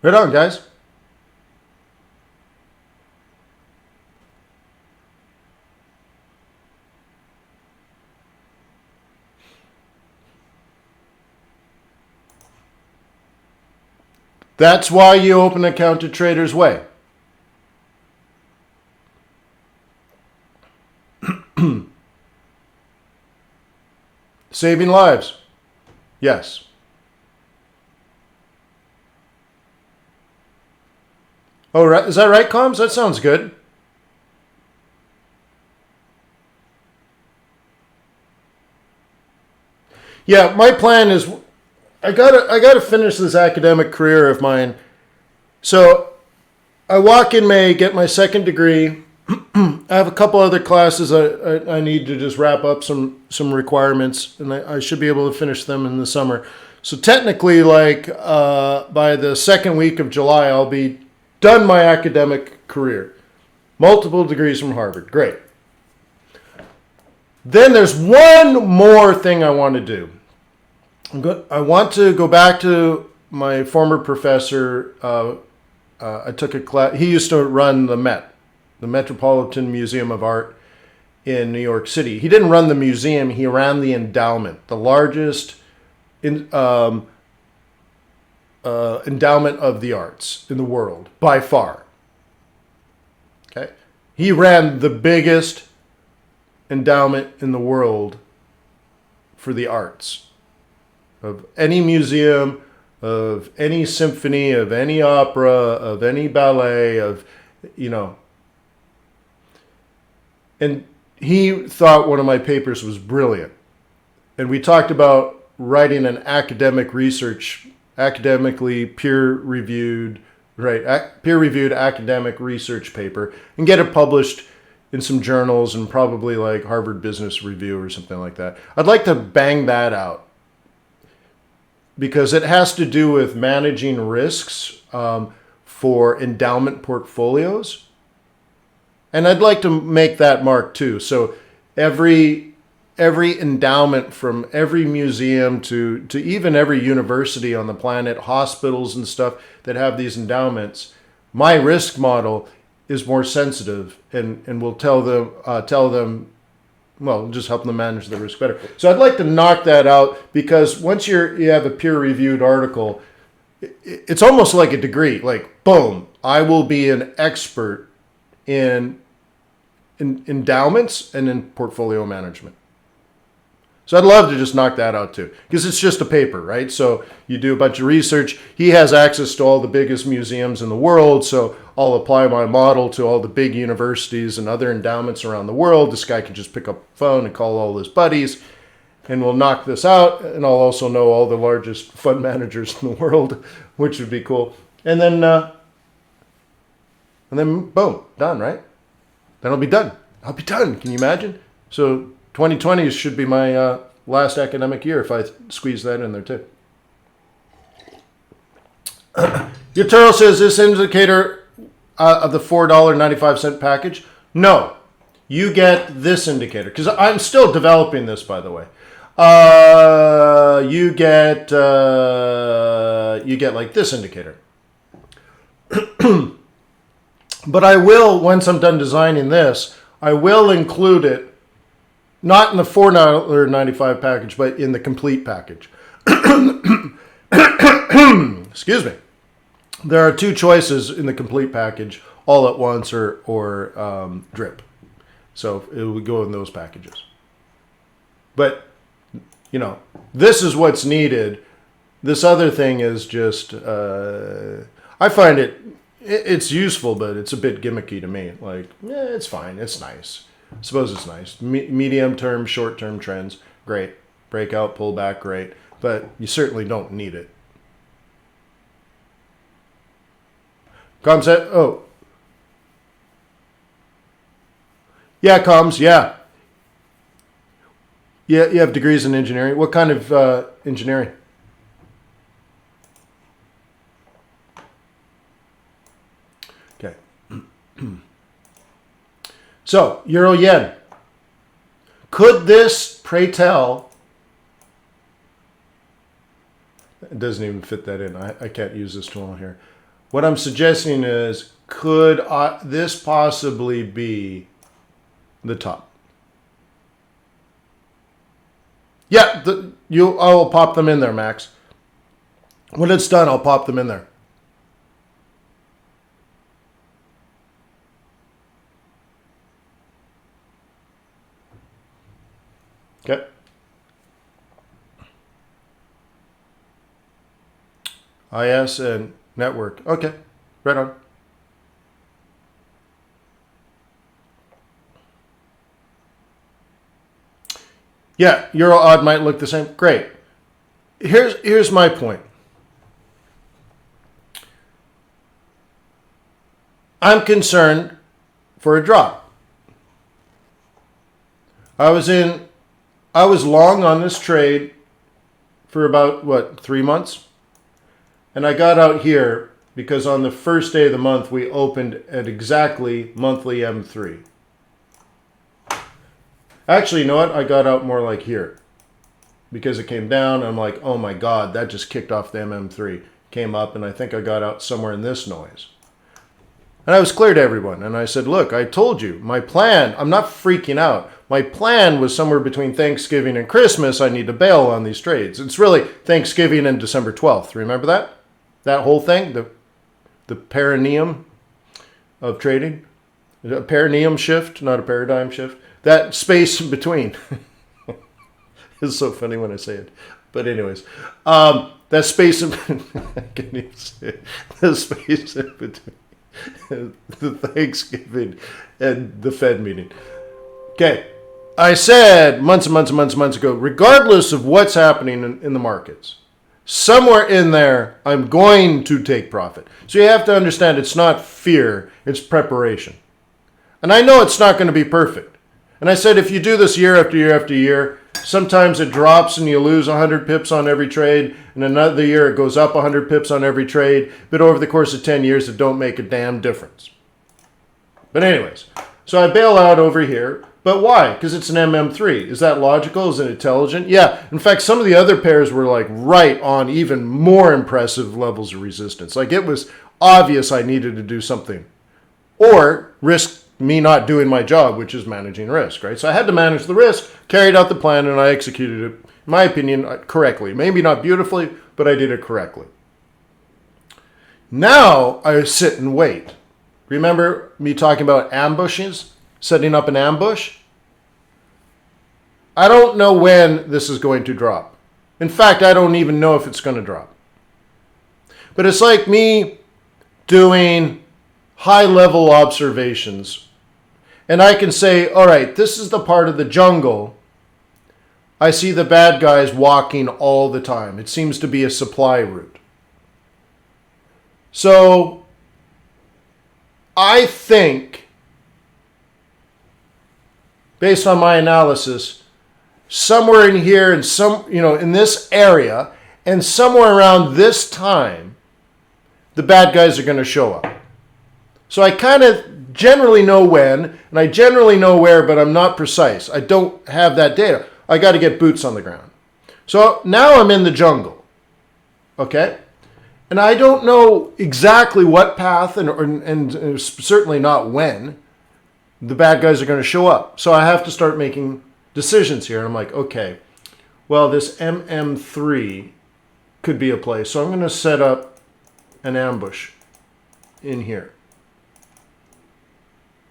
Right on, guys. That's why you open an account at Trader's Way. Saving lives. Yes. Oh, right. Is that right, Combs? That sounds good. Yeah, my plan is I gotta finish this academic career of mine. So I walk in May, get my second degree. I have a couple other classes I need to just wrap up some requirements, and I should be able to finish them in the summer. So technically, by the second week of July, I'll be done my academic career. Multiple degrees from Harvard. Great. Then there's one more thing I want to do. I want to go back to my former professor. I took a class. He used to run the Met, the Metropolitan Museum of Art in New York City. He didn't run the museum. He ran the endowment, the largest endowment of the arts in the world by far. Okay, he ran the biggest endowment in the world for the arts, of any museum, of any symphony, of any opera, of any ballet, and he thought one of my papers was brilliant. And we talked about writing an academically peer-reviewed academic research paper and get it published in some journals and probably like Harvard Business Review or something like that. I'd like to bang that out because it has to do with managing risks for endowment portfolios. And I'd like to make that mark too. So every endowment from every museum to even every university on the planet, hospitals and stuff that have these endowments, my risk model is more sensitive and will tell them, well, just help them manage the risk better. So I'd like to knock that out because once you have a peer-reviewed article, it's almost like a degree. Like, boom, I will be an expert in endowments and in portfolio management. So I'd love to just knock that out too, because it's just a paper, right? So you do a bunch of research. He has access to all the biggest museums in the world, so I'll apply my model to all the big universities and other endowments around the world. This guy can just pick up the phone and call all his buddies, and we'll knock this out. And I'll also know all the largest fund managers in the world, which would be cool. And then boom, done, right? Then I'll be done. I'll be done. Can you imagine? So 2020 should be my last academic year if I squeeze that in there too. Yaturo says, this indicator of the $4.95 package? No. You get this indicator. Because I'm still developing this, by the way. You get like this indicator. But I will, once I'm done designing this, I will include it, not in the $4.95 package, but in the complete package. Excuse me. There are two choices in the complete package, all at once or drip. So it would go in those packages. But, you know, this is what's needed. This other thing is just, I find it's useful, but it's a bit gimmicky to me. Like, it's fine. It's nice. I suppose it's nice. Medium term, short term trends, great. Breakout, pullback, great. But you certainly don't need it. Comms said, oh. Yeah, comms, yeah. Yeah, you have degrees in engineering. What kind of engineering? Okay. So, Euro Yen. Could this, pray tell, it doesn't even fit that in. I can't use this tool here. What I'm suggesting is, could this possibly be the top? Yeah, I'll pop them in there, Max. When it's done, I'll pop them in there. Okay. IS and network. Okay, right on. Yeah, Euro odd might look the same. Great. Here's my point. I'm concerned for a drop. I was long on this trade for about, 3 months? And I got out here because on the first day of the month, we opened at exactly monthly M3. Actually, you know what? I got out more like here because it came down. I'm like, oh my God, that just kicked off the MM3. Came up, and I think I got out somewhere in this noise. And I was clear to everyone. And I said, look, I told you, my plan, I'm not freaking out. My plan was somewhere between Thanksgiving and Christmas. I need to bail on these trades. It's really Thanksgiving and December 12th. Remember that? That whole thing? The perineum of trading? A perineum shift, not a paradigm shift. That space in between. It's so funny when I say it. But anyways, that space in I can't even say it. The space in between the Thanksgiving and the Fed meeting. Okay. I said months and months and months and months ago, regardless of what's happening in the markets, somewhere in there, I'm going to take profit. So you have to understand it's not fear, it's preparation. And I know it's not going to be perfect. And I said, if you do this year after year after year, sometimes it drops and you lose 100 pips on every trade. And another year it goes up 100 pips on every trade. But over the course of 10 years, it don't make a damn difference. But anyways, so I bail out over here. But why? Because it's an MM3. Is that logical? Is it intelligent? Yeah. In fact, some of the other pairs were like right on even more impressive levels of resistance. Like it was obvious I needed to do something. Or risk me not doing my job, which is managing risk, right? So I had to manage the risk, carried out the plan, and I executed it, in my opinion, correctly. Maybe not beautifully, but I did it correctly. Now I sit and wait. Remember me talking about ambushes? Setting up an ambush? I don't know when this is going to drop. In fact, I don't even know if it's going to drop. But it's like me doing high-level observations. And I can say, all right, this is the part of the jungle I see the bad guys walking all the time. It seems to be a supply route. So I think, based on my analysis, somewhere in here and in this area and somewhere around this time, the bad guys are going to show up. So I kind of generally know when, and I generally know where, but I'm not precise. I don't have that data. I got to get boots on the ground. So now I'm in the jungle, okay? And I don't know exactly what path and certainly not when the bad guys are going to show up. So I have to start making decisions here. And I'm like, okay, well, this MM3 could be a play. So I'm going to set up an ambush in here.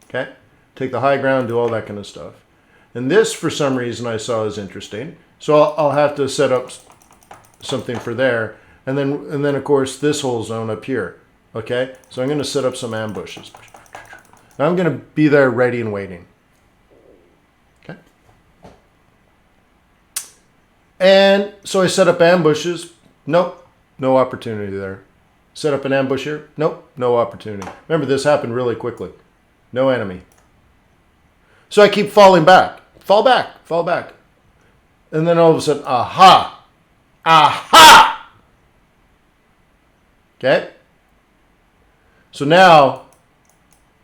Okay? Take the high ground, do all that kind of stuff. And this, for some reason, I saw is interesting. So I'll have to set up something for there. And then, of course, this whole zone up here. Okay? So I'm going to set up some ambushes. Now I'm going to be there ready and waiting. Okay? And so I set up ambushes. Nope. No opportunity there. Set up an ambush here. Nope. No opportunity. Remember, this happened really quickly. No enemy. So I keep falling back. Fall back. Fall back. And then all of a sudden, aha! Aha! Okay? So now,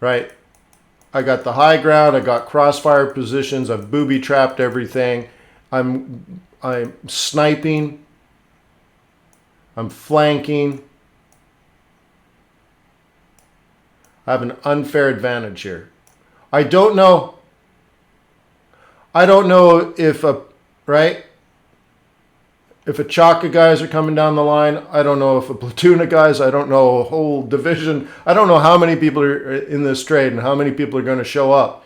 right, I got the high ground. I got crossfire positions. I've booby-trapped everything. I'm sniping. I'm flanking. I have an unfair advantage here. I don't know if if a Chaka guys are coming down the line. I don't know if a platoon of guys. I don't know a whole division. I don't know how many people are in this trade and how many people are going to show up.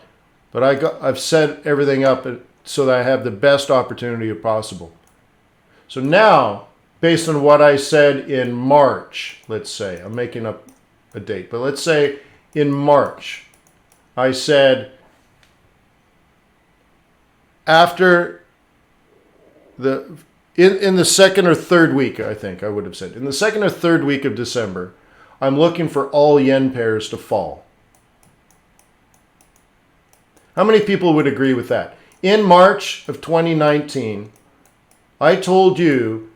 But I've set everything up so that I have the best opportunity possible. So now, based on what I said in March, let's say, I'm making up a date, but let's say in March, I said after in the second or third week, I think I would have said, in the second or third week of December, I'm looking for all yen pairs to fall. How many people would agree with that? In March of 2019, I told you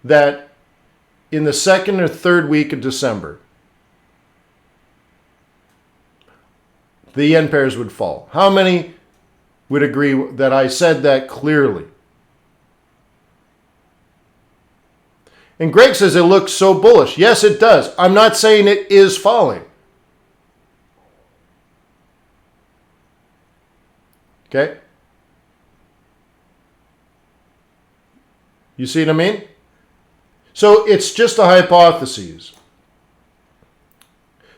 that in the second or third week of December, the yen pairs would fall. How many would agree that I said that clearly? And Greg says it looks so bullish. Yes, it does. I'm not saying it is falling. Okay? You see what I mean? So it's just a hypothesis.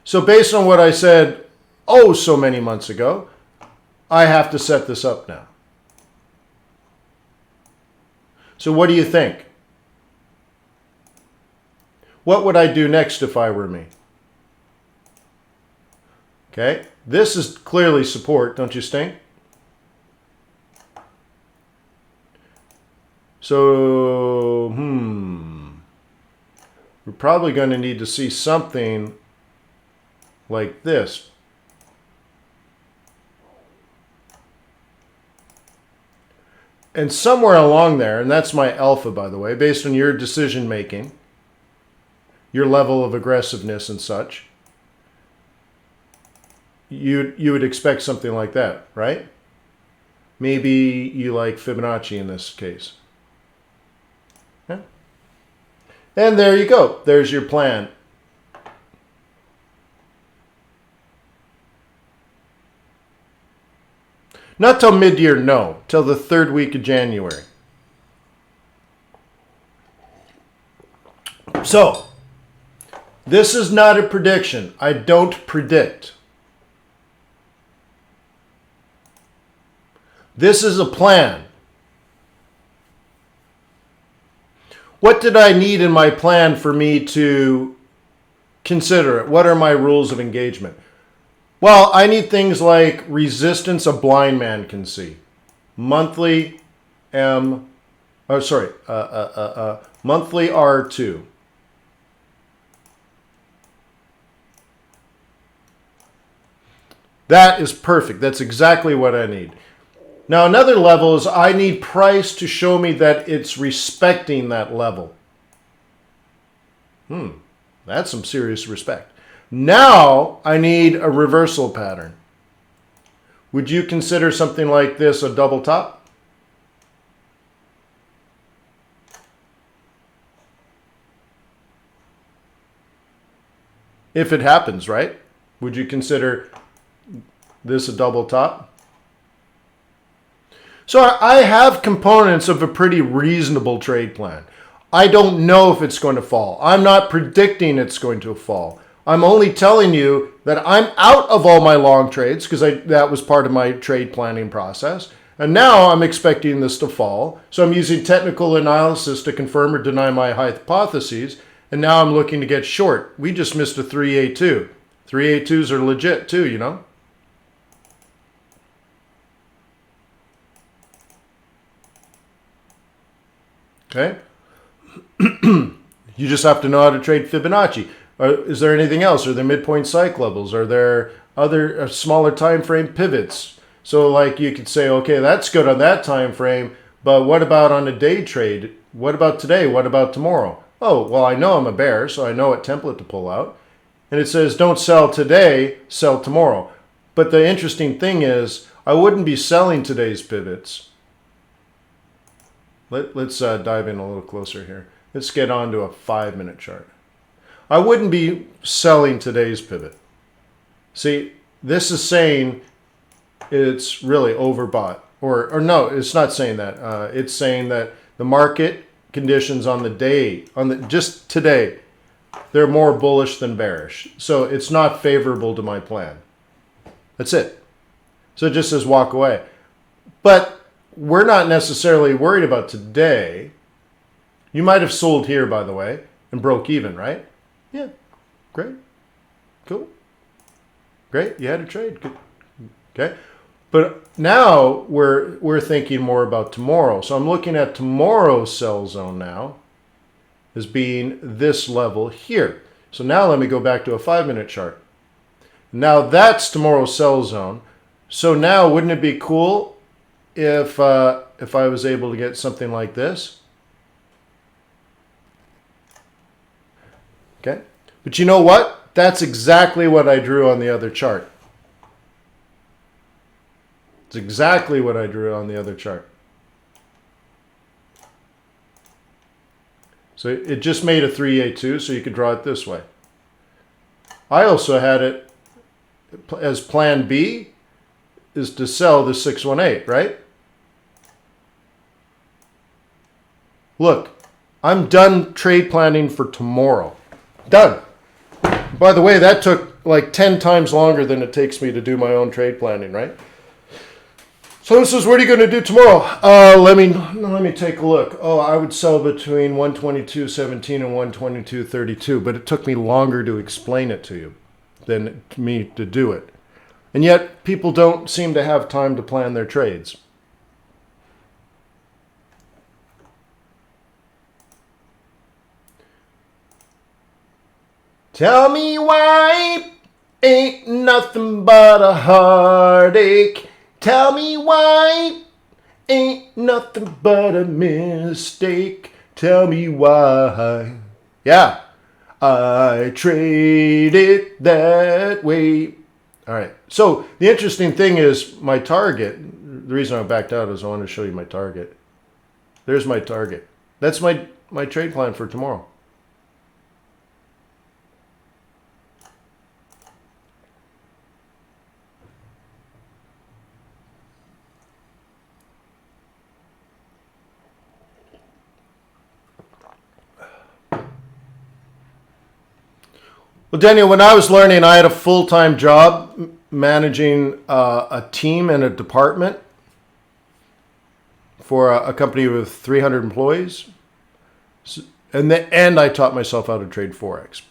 So based on what I said, so many months ago, I have to set this up now. So what do you think? What would I do next if I were me? Okay, this is clearly support, don't you think? So, we're probably going to need to see something like this. And somewhere along there, and that's my alpha, by the way, based on your decision making, your level of aggressiveness and such, you would expect something like that, right? Maybe you like Fibonacci in this case. Yeah. And there you go. There's your plan. Not till mid-year, no. Till the third week of January. So, this is not a prediction. I don't predict. This is a plan. what did I need in my plan for me to consider it? What are my rules of engagement? Well, I need things like resistance a blind man can see. Monthly monthly R2. That is perfect. That's exactly what I need. Now, another level is I need price to show me that it's respecting that level. That's some serious respect. Now, I need a reversal pattern. Would you consider something like this a double top? If it happens, right? Would you consider this a double top? So I have components of a pretty reasonable trade plan. I don't know if it's going to fall. I'm not predicting it's going to fall. I'm only telling you that I'm out of all my long trades because that was part of my trade planning process. And now I'm expecting this to fall. So I'm using technical analysis to confirm or deny my hypotheses. And now I'm looking to get short. We just missed a 3A2. 3A2s are legit too, you know. Okay. You just have to know how to trade Fibonacci. Is there anything else? Are there midpoint cycle levels? Are there other smaller time frame pivots? So like you could say, okay, that's good on that time frame, but what about on a day trade? What about today? What about tomorrow? Oh, well, I know I'm a bear, so I know what template to pull out. And it says, don't sell today, sell tomorrow. But the interesting thing is, I wouldn't be selling today's pivots. Let's dive in a little closer here. Let's get on to a 5-minute chart. I wouldn't be selling today's pivot. See, this is saying it's really overbought. Or no, it's not saying that. It's saying that the market conditions on the day, just today, they're more bullish than bearish. So it's not favorable to my plan. That's it. So it just says walk away. But we're not necessarily worried about today. You might have sold here, by the way, and broke even, right? Yeah. Great. Cool. Great. You had a trade. Good. Okay. But now we're thinking more about tomorrow. So I'm looking at tomorrow's sell zone now as being this level here. So now let me go back to a 5-minute chart. Now that's tomorrow's sell zone. So now wouldn't it be cool if I was able to get something like this? Okay. But you know what? That's exactly what I drew on the other chart. It's exactly what I drew on the other chart. So it just made a 3A2, so you could draw it this way. I also had it as plan B is to sell the 618, right? Look, I'm done trade planning for tomorrow. Done. By the way, that took like 10 times longer than it takes me to do my own trade planning, right? So this is what are you going to do tomorrow? Let me take a look. Oh, I would sell between 122.17 and 122.32, but it took me longer to explain it to you than me to do it. And yet people don't seem to have time to plan their trades. Tell me why ain't nothing but a heartache. Tell me why ain't nothing but a mistake. Tell me why. Yeah, I trade it that way. All right. So the interesting thing is my target. The reason I backed out is I want to show you my target. There's my target. That's my trade plan for tomorrow. Well, Daniel, when I was learning, I had a full-time job managing a team and a department for a company with 300 employees. And I taught myself how to trade Forex.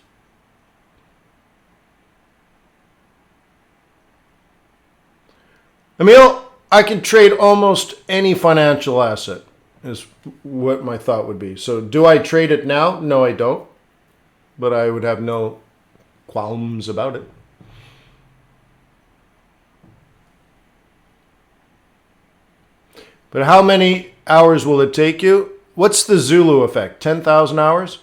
Emil, I can trade almost any financial asset, is what my thought would be. So do I trade it now? No, I don't. But I would have no qualms about it. But how many hours will it take you? What's the Zulu effect? 10,000 hours?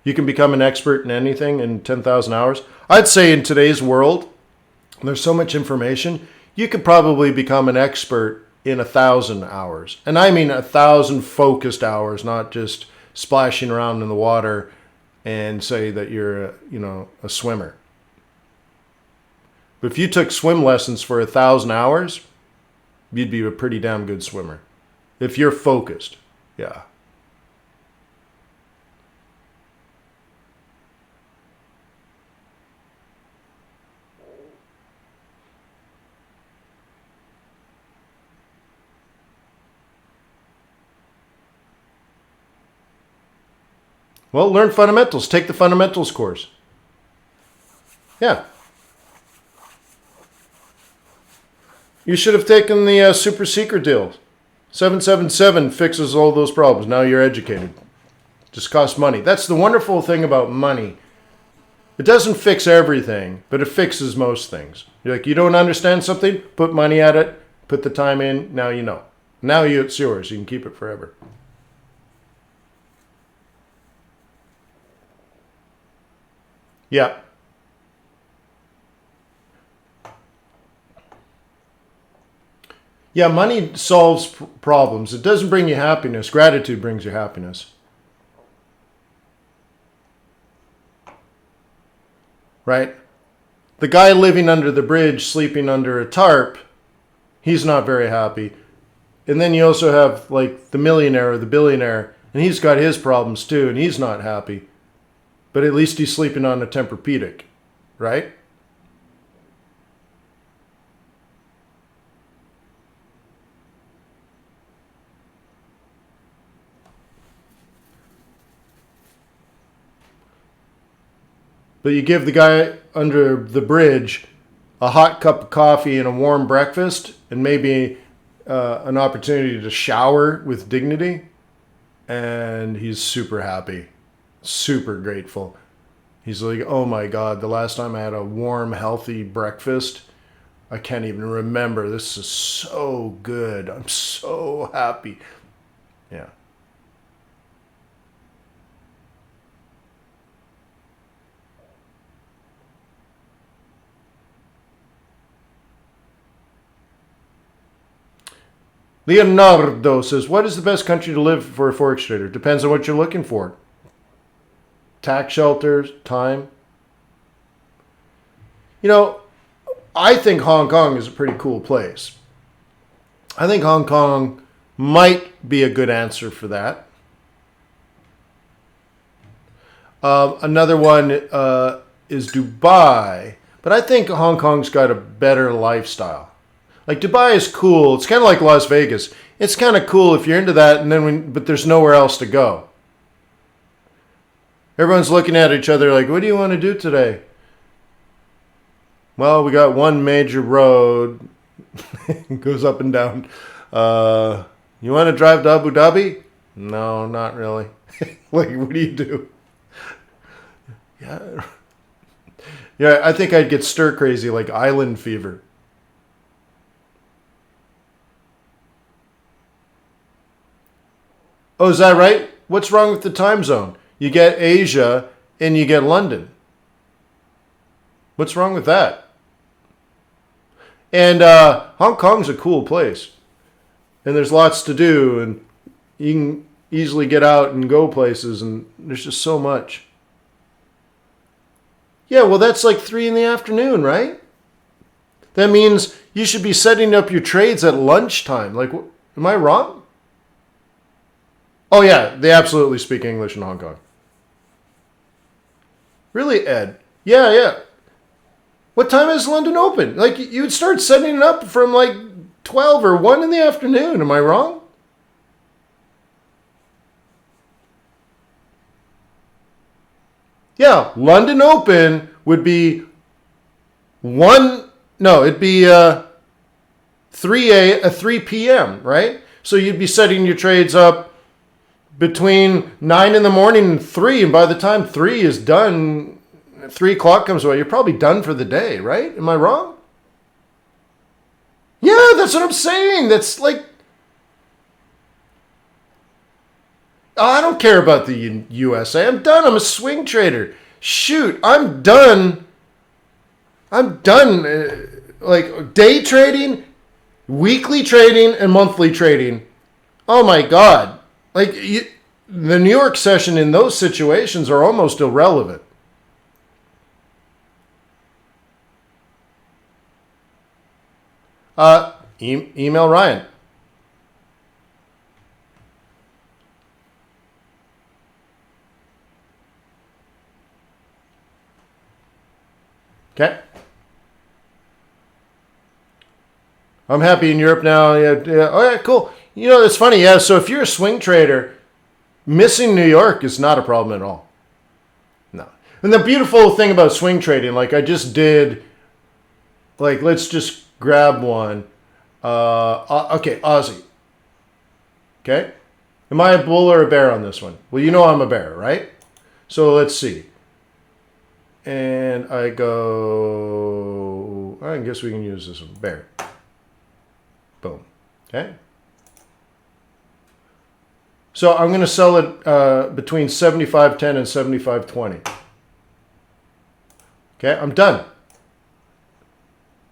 You can become an expert in anything in 10,000 hours? I'd say in today's world, there's so much information, you could probably become an expert in 1,000 hours. And I mean 1,000 focused hours, not just splashing around in the water and say that you're a swimmer. But if you took swim lessons for 1,000 hours, you'd be a pretty damn good swimmer. If you're focused, yeah. Well, learn fundamentals. Take the fundamentals course. Yeah. You should have taken the super secret deal. 777 fixes all those problems. Now you're educated. Just costs money. That's the wonderful thing about money. It doesn't fix everything, but it fixes most things. You're like, you don't understand something? Put money at it. Put the time in. Now you know. Now it's yours. You can keep it forever. Yeah. Yeah, money solves problems. It doesn't bring you happiness. Gratitude brings you happiness. Right? The guy living under the bridge, sleeping under a tarp, he's not very happy. And then you also have like the millionaire or the billionaire, and he's got his problems too, and he's not happy. But at least he's sleeping on a Tempur-Pedic, right? But you give the guy under the bridge a hot cup of coffee and a warm breakfast and maybe an opportunity to shower with dignity, and he's super happy. Super grateful. He's like, oh my God, the last time I had a warm, healthy breakfast, I can't even remember. This is so good. I'm so happy. Yeah. Leonardo says, what is the best country to live for a Forex trader? Depends on what you're looking for. Tax shelters, time. I think Hong Kong is a pretty cool place. I think Hong Kong might be a good answer for that. Another one is Dubai, but I think Hong Kong's got a better lifestyle. Like Dubai is cool. It's kind of like Las Vegas. It's kind of cool if you're into that, but there's nowhere else to go. Everyone's looking at each other like, what do you want to do today? Well, we got one major road. It goes up and down. You want to drive to Abu Dhabi? No, not really. Like, what do you do? Yeah, I think I'd get stir crazy, like island fever. Oh, is that right? What's wrong with the time zone? You get Asia and you get London. What's wrong with that? And Hong Kong's a cool place. And there's lots to do. And you can easily get out and go places. And there's just so much. Yeah, well, that's like 3 in the afternoon, right? That means you should be setting up your trades at lunchtime. Like, am I wrong? Oh, yeah, they absolutely speak English in Hong Kong. Really, Ed? Yeah. What time is London open? Like, you would start setting it up from like 12 or 1 in the afternoon. Am I wrong? Yeah, London Open would be it'd be 3 p.m., right? So you'd be setting your trades up between 9 in the morning and 3, and by the time 3 is done, 3 o'clock comes away, you're probably done for the day, right? Am I wrong? Yeah, that's what I'm saying. That's like, I don't care about the USA. I'm done. I'm a swing trader. Shoot, I'm done. Like day trading, weekly trading, and monthly trading. Oh my God. Like the New York session in those situations are almost irrelevant. Email Ryan. Okay. I'm happy in Europe now. Yeah. Oh, yeah, cool. You know, it's funny. Yeah, so if you're a swing trader, missing New York is not a problem at all. No. And the beautiful thing about swing trading, like I just did, like let's just grab one. Okay, Aussie. Okay. Am I a bull or a bear on this one? Well, you know I'm a bear, right? So let's see. And I go, I guess we can use this one, bear. Boom. Okay. So I'm going to sell it between 75.10 and 75.20. Okay, I'm done.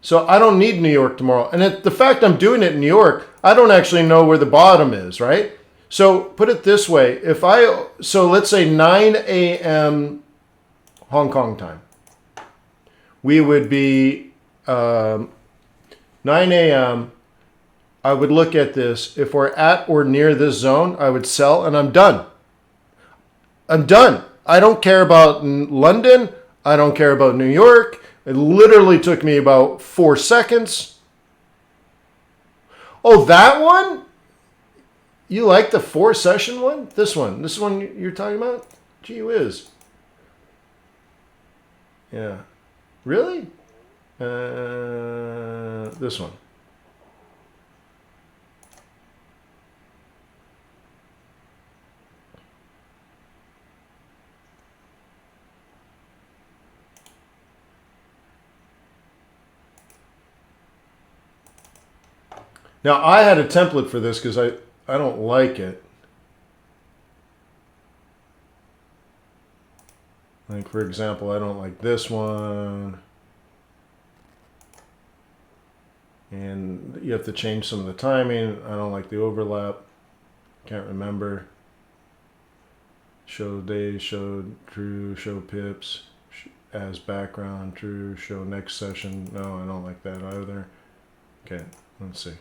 So I don't need New York tomorrow. And the fact I'm doing it in New York, I don't actually know where the bottom is, right? So put it this way. So let's say 9 a.m. Hong Kong time. We would be 9 a.m. I would look at this. If we're at or near this zone, I would sell and I'm done. I'm done. I don't care about London. I don't care about New York. It literally took me about 4 seconds. Oh, that one? You like the 4-session one? This one you're talking about? Gee whiz. Yeah. Really? This one. Now, I had a template for this because I don't like it. Like, for example, I don't like this one. And you have to change some of the timing. I don't like the overlap. Can't remember. Show days, show true, show pips, as background, true, show next session. No, I don't like that either. Okay, let's see.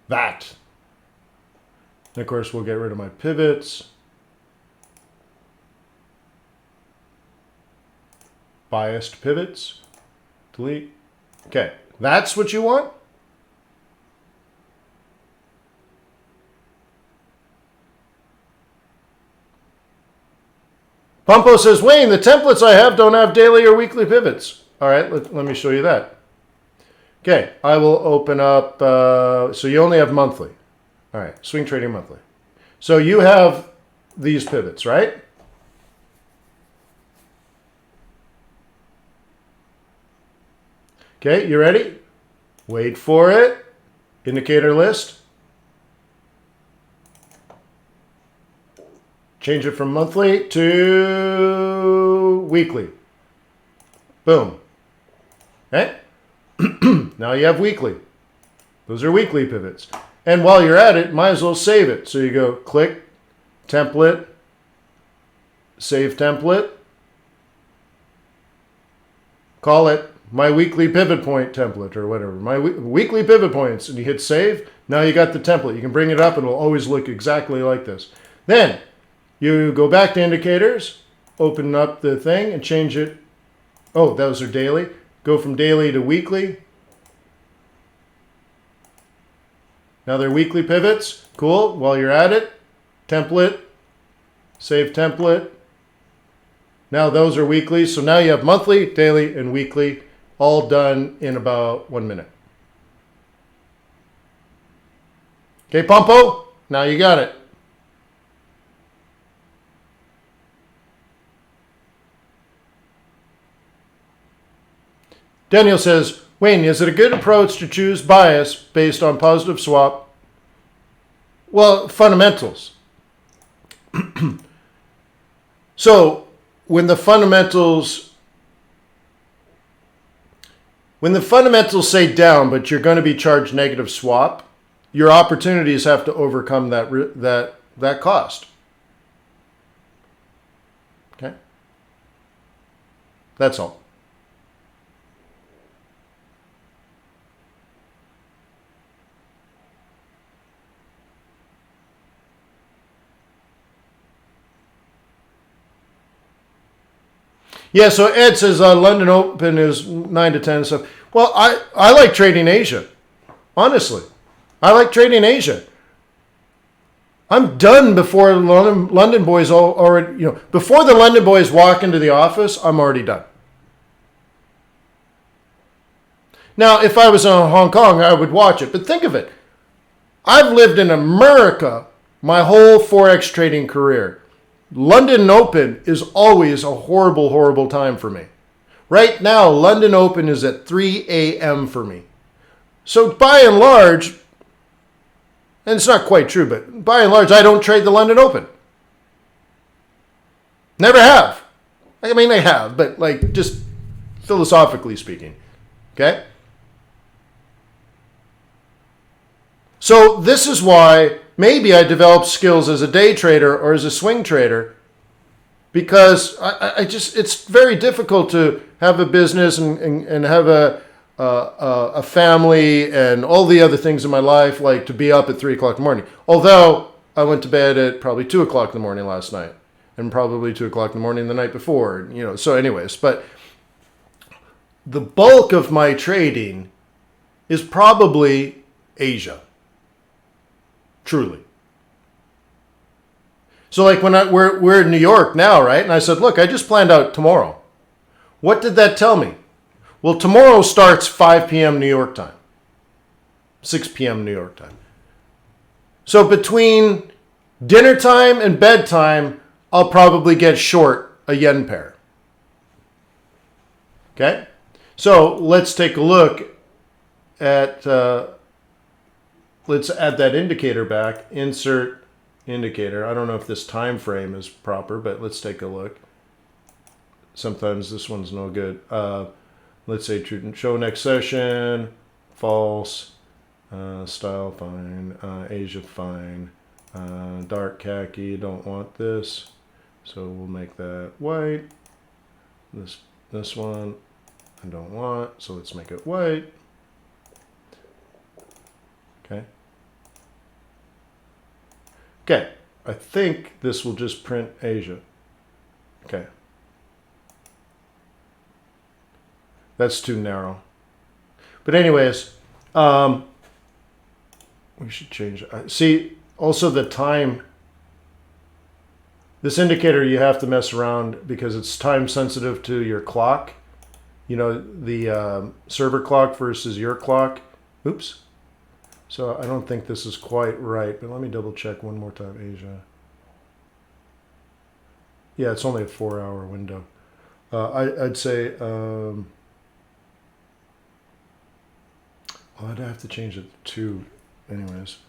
That. And of course, we'll get rid of my pivots. Biased pivots. Delete. Okay, that's what you want? Pumpo says, Wayne, the templates I have don't have daily or weekly pivots. All right, let me show you that. Okay, I will open up, so you only have monthly. All right, swing trading monthly. So you have these pivots, right? Okay, you ready? Wait for it. Indicator list. Change it from monthly to weekly. Boom. Okay? Now you have weekly. Those are weekly pivots. And while you're at it, might as well save it. So you go click, template, save template. Call it my weekly pivot point template or whatever. My weekly pivot points. And you hit save. Now you got the template. You can bring it up and it will always look exactly like this. Then you go back to indicators, open up the thing and change it. Oh, those are daily. Go from daily to weekly. Now they're weekly pivots. Cool. While you're at it, template, save template, Now those are weekly. So now you have monthly, daily, and weekly all done in about 1 minute. Okay, Pompo, now you got it. Daniel says, Wayne, is it a good approach to choose bias based on positive swap? Well, fundamentals. So when the fundamentals say down, but you're going to be charged negative swap, your opportunities have to overcome that cost. Okay? That's all. Yeah, so Ed says London Open is 9 to 10 stuff. Well, I like trading Asia. Honestly. I like trading Asia. I'm done before London boys already, before the London boys walk into the office, I'm already done. Now, if I was in Hong Kong, I would watch it. But think of it. I've lived in America my whole Forex trading career. London Open is always a horrible, horrible time for me. Right now, London Open is at 3 a.m. for me. So by and large, and it's not quite true, but by and large, I don't trade the London Open. Never have. I mean, I have, but like just philosophically speaking. Okay? So this is why maybe I developed skills as a day trader or as a swing trader, because I just, it's very difficult to have a business and have a family and all the other things in my life, like to be up at 3 o'clock in the morning. Although I went to bed at probably 2 o'clock in the morning last night and probably 2 o'clock in the morning the night before, so anyways, but the bulk of my trading is probably Asia. Truly. So like when we're in New York now, right? And I said, look, I just planned out tomorrow. What did that tell me? Well, tomorrow starts 5 p.m. New York time. 6 p.m. New York time. So between dinner time and bedtime, I'll probably get short a yen pair. Okay? So let's take a look at... let's add that indicator back. Insert indicator. I don't know if this time frame is proper, but let's take a look. Sometimes this one's no good. Let's say show next session. False. Style fine. Asia fine. Dark khaki. Don't want this. So we'll make that white. This one I don't want. So let's make it white. Okay. Okay, I think this will just print Asia. Okay. That's too narrow. But anyways, we should change it. See, also the time. This indicator you have to mess around because it's time sensitive to your clock. The server clock versus your clock. Oops. So I don't think this is quite right, but let me double check one more time, Asia. Yeah, it's only a 4-hour window. I'd say, I'd have to change it to 2 anyways.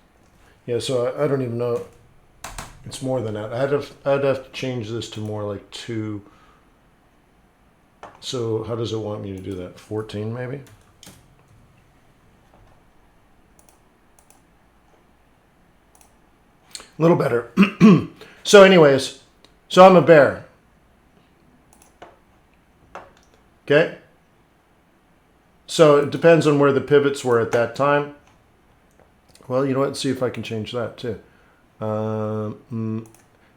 Yeah, so I don't even know. It's more than that. I'd have to change this to more like 2. So how does it want me to do that? 14 maybe? A little better. So anyways, so I'm a bear. Okay? So it depends on where the pivots were at that time. Well, you know what? Let's see if I can change that too.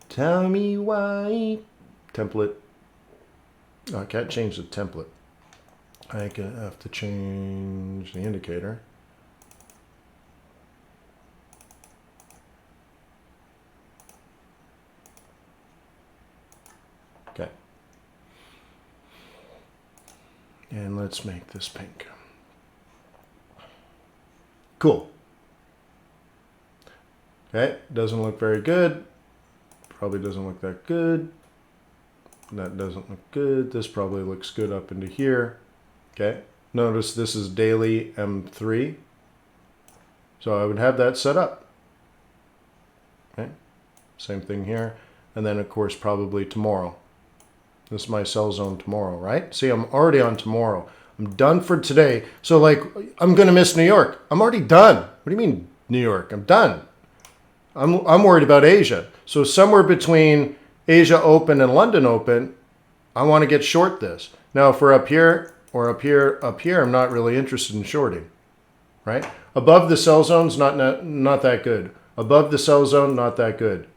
Tell me why. Template. Oh, I can't change the template. I have to change the indicator. Okay. And let's make this pink. Cool. Okay, doesn't look very good. Probably doesn't look that good. That doesn't look good. This probably looks good up into here. Okay, notice this is daily M3. So I would have that set up. Okay, same thing here. And then of course probably tomorrow. This is my sell zone tomorrow, right? See, I'm already on tomorrow. I'm done for today. So like, I'm going to miss New York. I'm already done. What do you mean New York? I'm done. I'm worried about Asia. So somewhere between Asia Open and London Open, I want to get short this. Now, if we're up here or up here, I'm not really interested in shorting, right? Above the sell zone's not that good. Above the sell zone, not that good.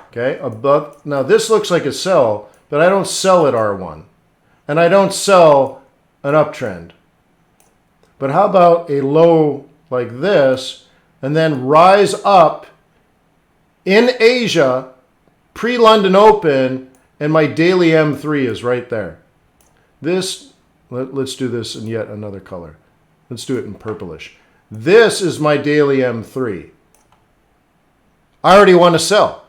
Okay, above. Now this looks like a sell, but I don't sell at R1. And I don't sell an uptrend. But how about a low like this and then rise up in Asia pre-London Open, and my daily M3 is right there. This, let's do this in yet another color. Let's do it in purplish. This is my daily M3. I already want to sell.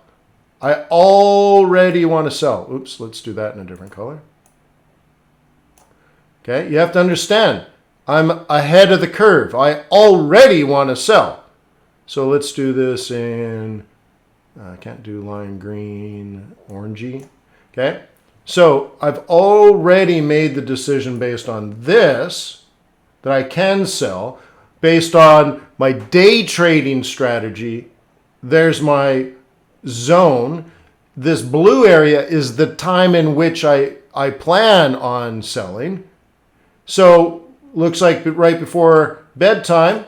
I already want to sell. Oops, let's do that in a different color. Okay, you have to understand, I'm ahead of the curve. I already want to sell. So let's do this in, I can't do lime green, orangey. Okay, so I've already made the decision based on this that I can sell. Based on my day trading strategy, there's my zone. This blue area is the time in which I plan on selling. So looks like right before bedtime,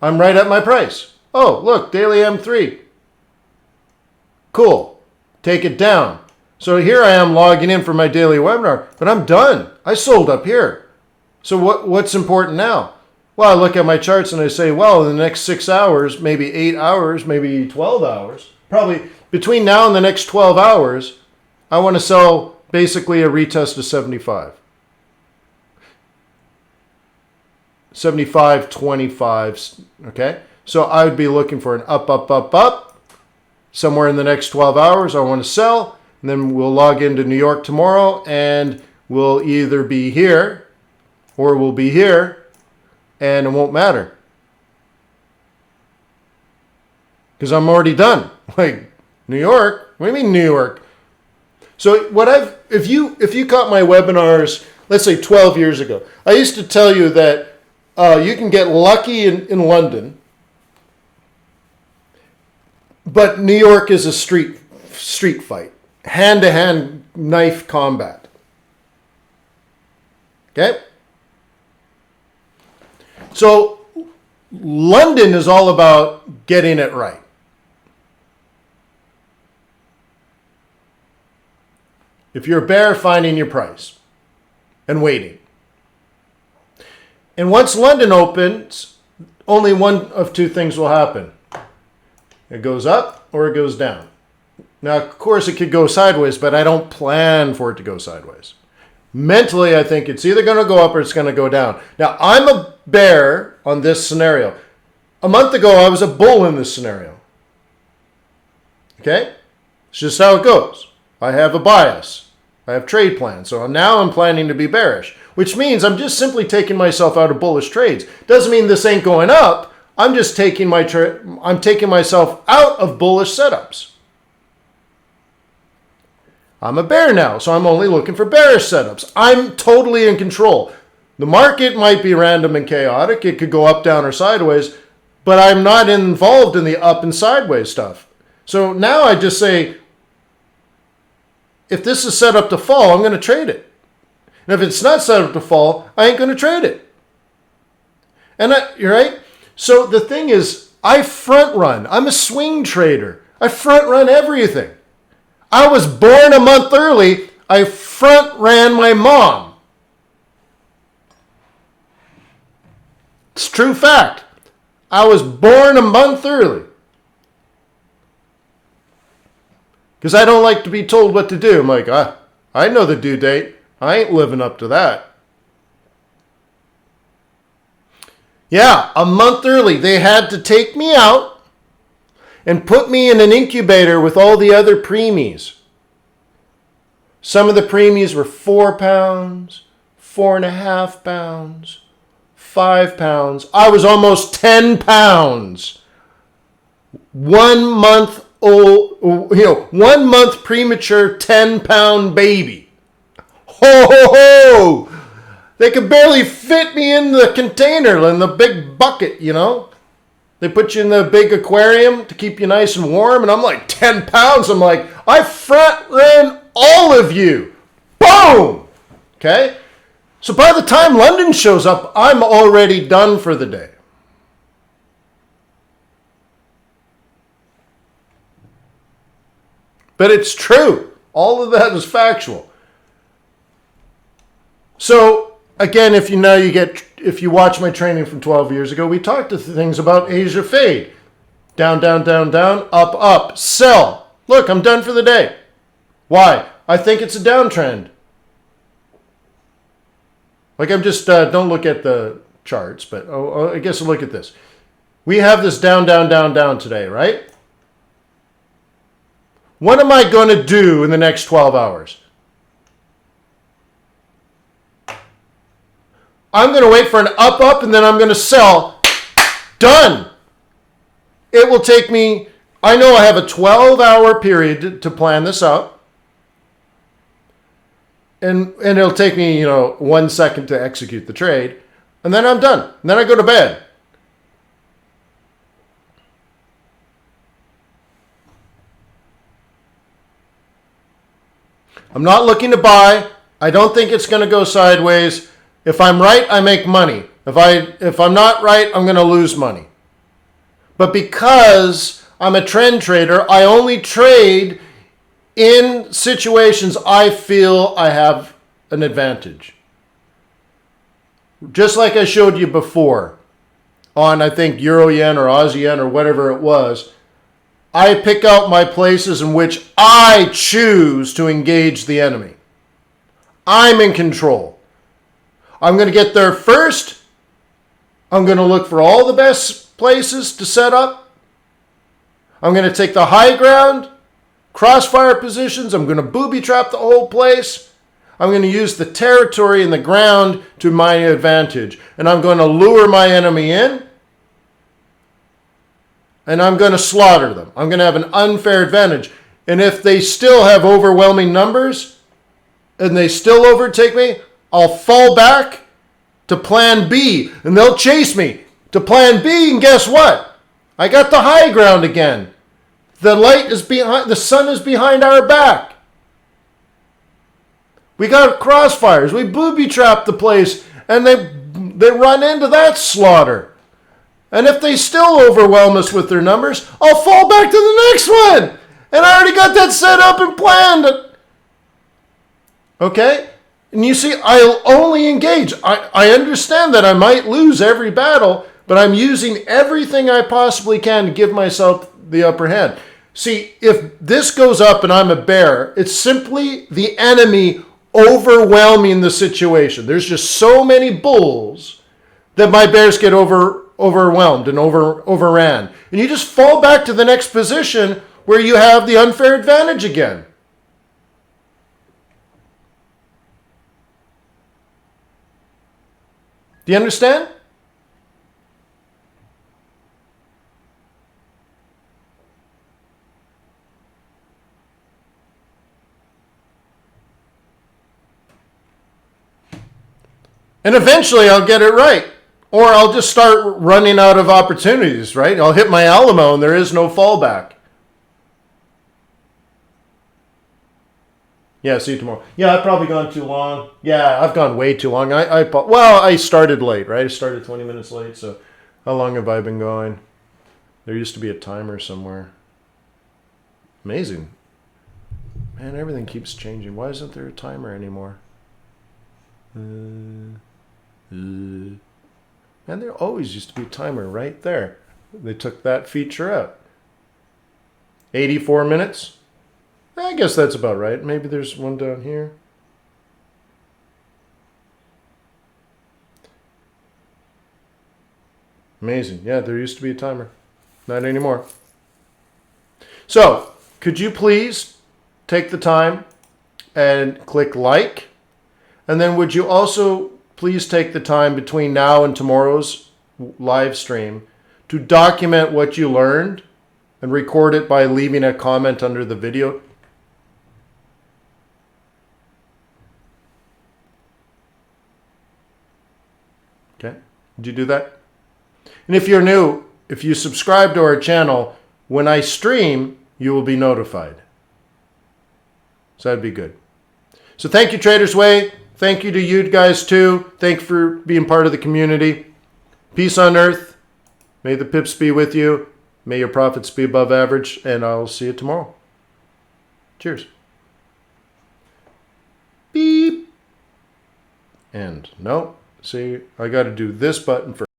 I'm right at my price. Oh, look, daily M3. Cool. Take it down. So here I am logging in for my daily webinar, but I'm done. I sold up here. So what's important now? Well, I look at my charts and I say, well, in the next 6 hours, maybe 8 hours, maybe 12 hours, probably between now and the next 12 hours, I want to sell basically a retest of 75. 75.25, okay? So I would be looking for an up. Somewhere in the next 12 hours, I want to sell. And then we'll log into New York tomorrow and we'll either be here or we'll be here and it won't matter. Because I'm already done. Like, New York? What do you mean New York? So if you caught my webinars, let's say 12 years ago, I used to tell you that you can get lucky in London, but New York is a street fight, hand-to-hand knife combat. Okay? So London is all about getting it right. If you're a bear, finding your price and waiting. And once London opens, only one of two things will happen. It goes up or it goes down. Now, of course, it could go sideways, but I don't plan for it to go sideways. Mentally, I think it's either going to go up or it's going to go down. Now, I'm a bear on this scenario. A month ago, I was a bull in this scenario. Okay? It's just how it goes. I have a bias. I have trade plans. So now I'm planning to be bearish, which means I'm just simply taking myself out of bullish trades. Doesn't mean this ain't going up. I'm just taking I'm taking myself out of bullish setups. I'm a bear now, so I'm only looking for bearish setups. I'm totally in control. The market might be random and chaotic. It could go up, down, or sideways, but I'm not involved in the up and sideways stuff. So now I just say, if this is set up to fall, I'm going to trade it. And if it's not set up to fall, I ain't going to trade it. And you're right? So the thing is, I front run. I'm a swing trader. I front run everything. I was born a month early. I front ran my mom. It's true fact. I was born a month early. Because I don't like to be told what to do. I'm like, I know the due date. I ain't living up to that. Yeah, a month early. They had to take me out and put me in an incubator with all the other preemies. Some of the preemies were 4 pounds, 4.5 pounds, 5 pounds. I was almost 10 pounds. 1 month old, 1 month premature 10-pound baby. Ho, ho, ho! They could barely fit me in the container, in the big bucket, They put you in the big aquarium to keep you nice and warm, and I'm like 10 pounds. I'm like, I front ran all of you. Boom! Okay? So by the time London shows up, I'm already done for the day. But it's true. All of that is factual. So again, if you watch my training from 12 years ago, we talked to things about Asia fade. Down, down, down, down, up, up, sell. Look, I'm done for the day. Why? I think it's a downtrend. Like I'm just, don't look at the charts, but I guess I'll look at this. We have this down, down, down, down today, right? What am I going to do in the next 12 hours? I'm going to wait for an up, up, and then I'm going to sell. Done. It will take me, I know I have a 12-hour period to plan this out. And it'll take me, 1 second to execute the trade. And then I'm done. And then I go to bed. I'm not looking to buy. I don't think it's going to go sideways. If I'm right, I make money. If I'm not right, I'm going to lose money. But because I'm a trend trader, I only trade in situations I feel I have an advantage. Just like I showed you before on, I think, Euro Yen or Aussie Yen or whatever it was, I pick out my places in which I choose to engage the enemy. I'm in control. I'm going to get there first. I'm going to look for all the best places to set up. I'm going to take the high ground, crossfire positions. I'm going to booby trap the whole place. I'm going to use the territory and the ground to my advantage. And I'm going to lure my enemy in. And I'm going to slaughter them. I'm going to have an unfair advantage. And if they still have overwhelming numbers and they still overtake me, I'll fall back to plan B. And they'll chase me to plan B. And guess what? I got the high ground again. The light is behind, the sun is behind our back. We got crossfires. We booby trap the place and they run into that slaughter. And if they still overwhelm us with their numbers, I'll fall back to the next one. And I already got that set up and planned. Okay? And you see, I'll only engage. I understand that I might lose every battle, but I'm using everything I possibly can to give myself the upper hand. See, if this goes up and I'm a bear, it's simply the enemy overwhelming the situation. There's just so many bulls that my bears get overwhelmed and overran. And you just fall back to the next position where you have the unfair advantage again. Do you understand? And eventually I'll get it right. Or I'll just start running out of opportunities, right? I'll hit my Alamo and there is no fallback. Yeah, see you tomorrow. Yeah, I've probably gone too long. Yeah, I've gone way too long. I started late, right? I started 20 minutes late, so how long have I been going? There used to be a timer somewhere. Amazing. Man, everything keeps changing. Why isn't there a timer anymore? And there always used to be a timer right there. They took that feature out. 84 minutes? I guess that's about right. Maybe there's one down here. Amazing. Yeah, there used to be a timer. Not anymore. So, could you please take the time and click like? And then would you also please take the time between now and tomorrow's live stream to document what you learned and record it by leaving a comment under the video? Okay, did you do that? And if you're new, if you subscribe to our channel, when I stream, you will be notified. So that'd be good. So thank you, Traders Way. Thank you to you guys too. Thank you for being part of the community. Peace on earth. May the pips be with you. May your profits be above average. And I'll see you tomorrow. Cheers. Beep. And no, see, I got to do this button first.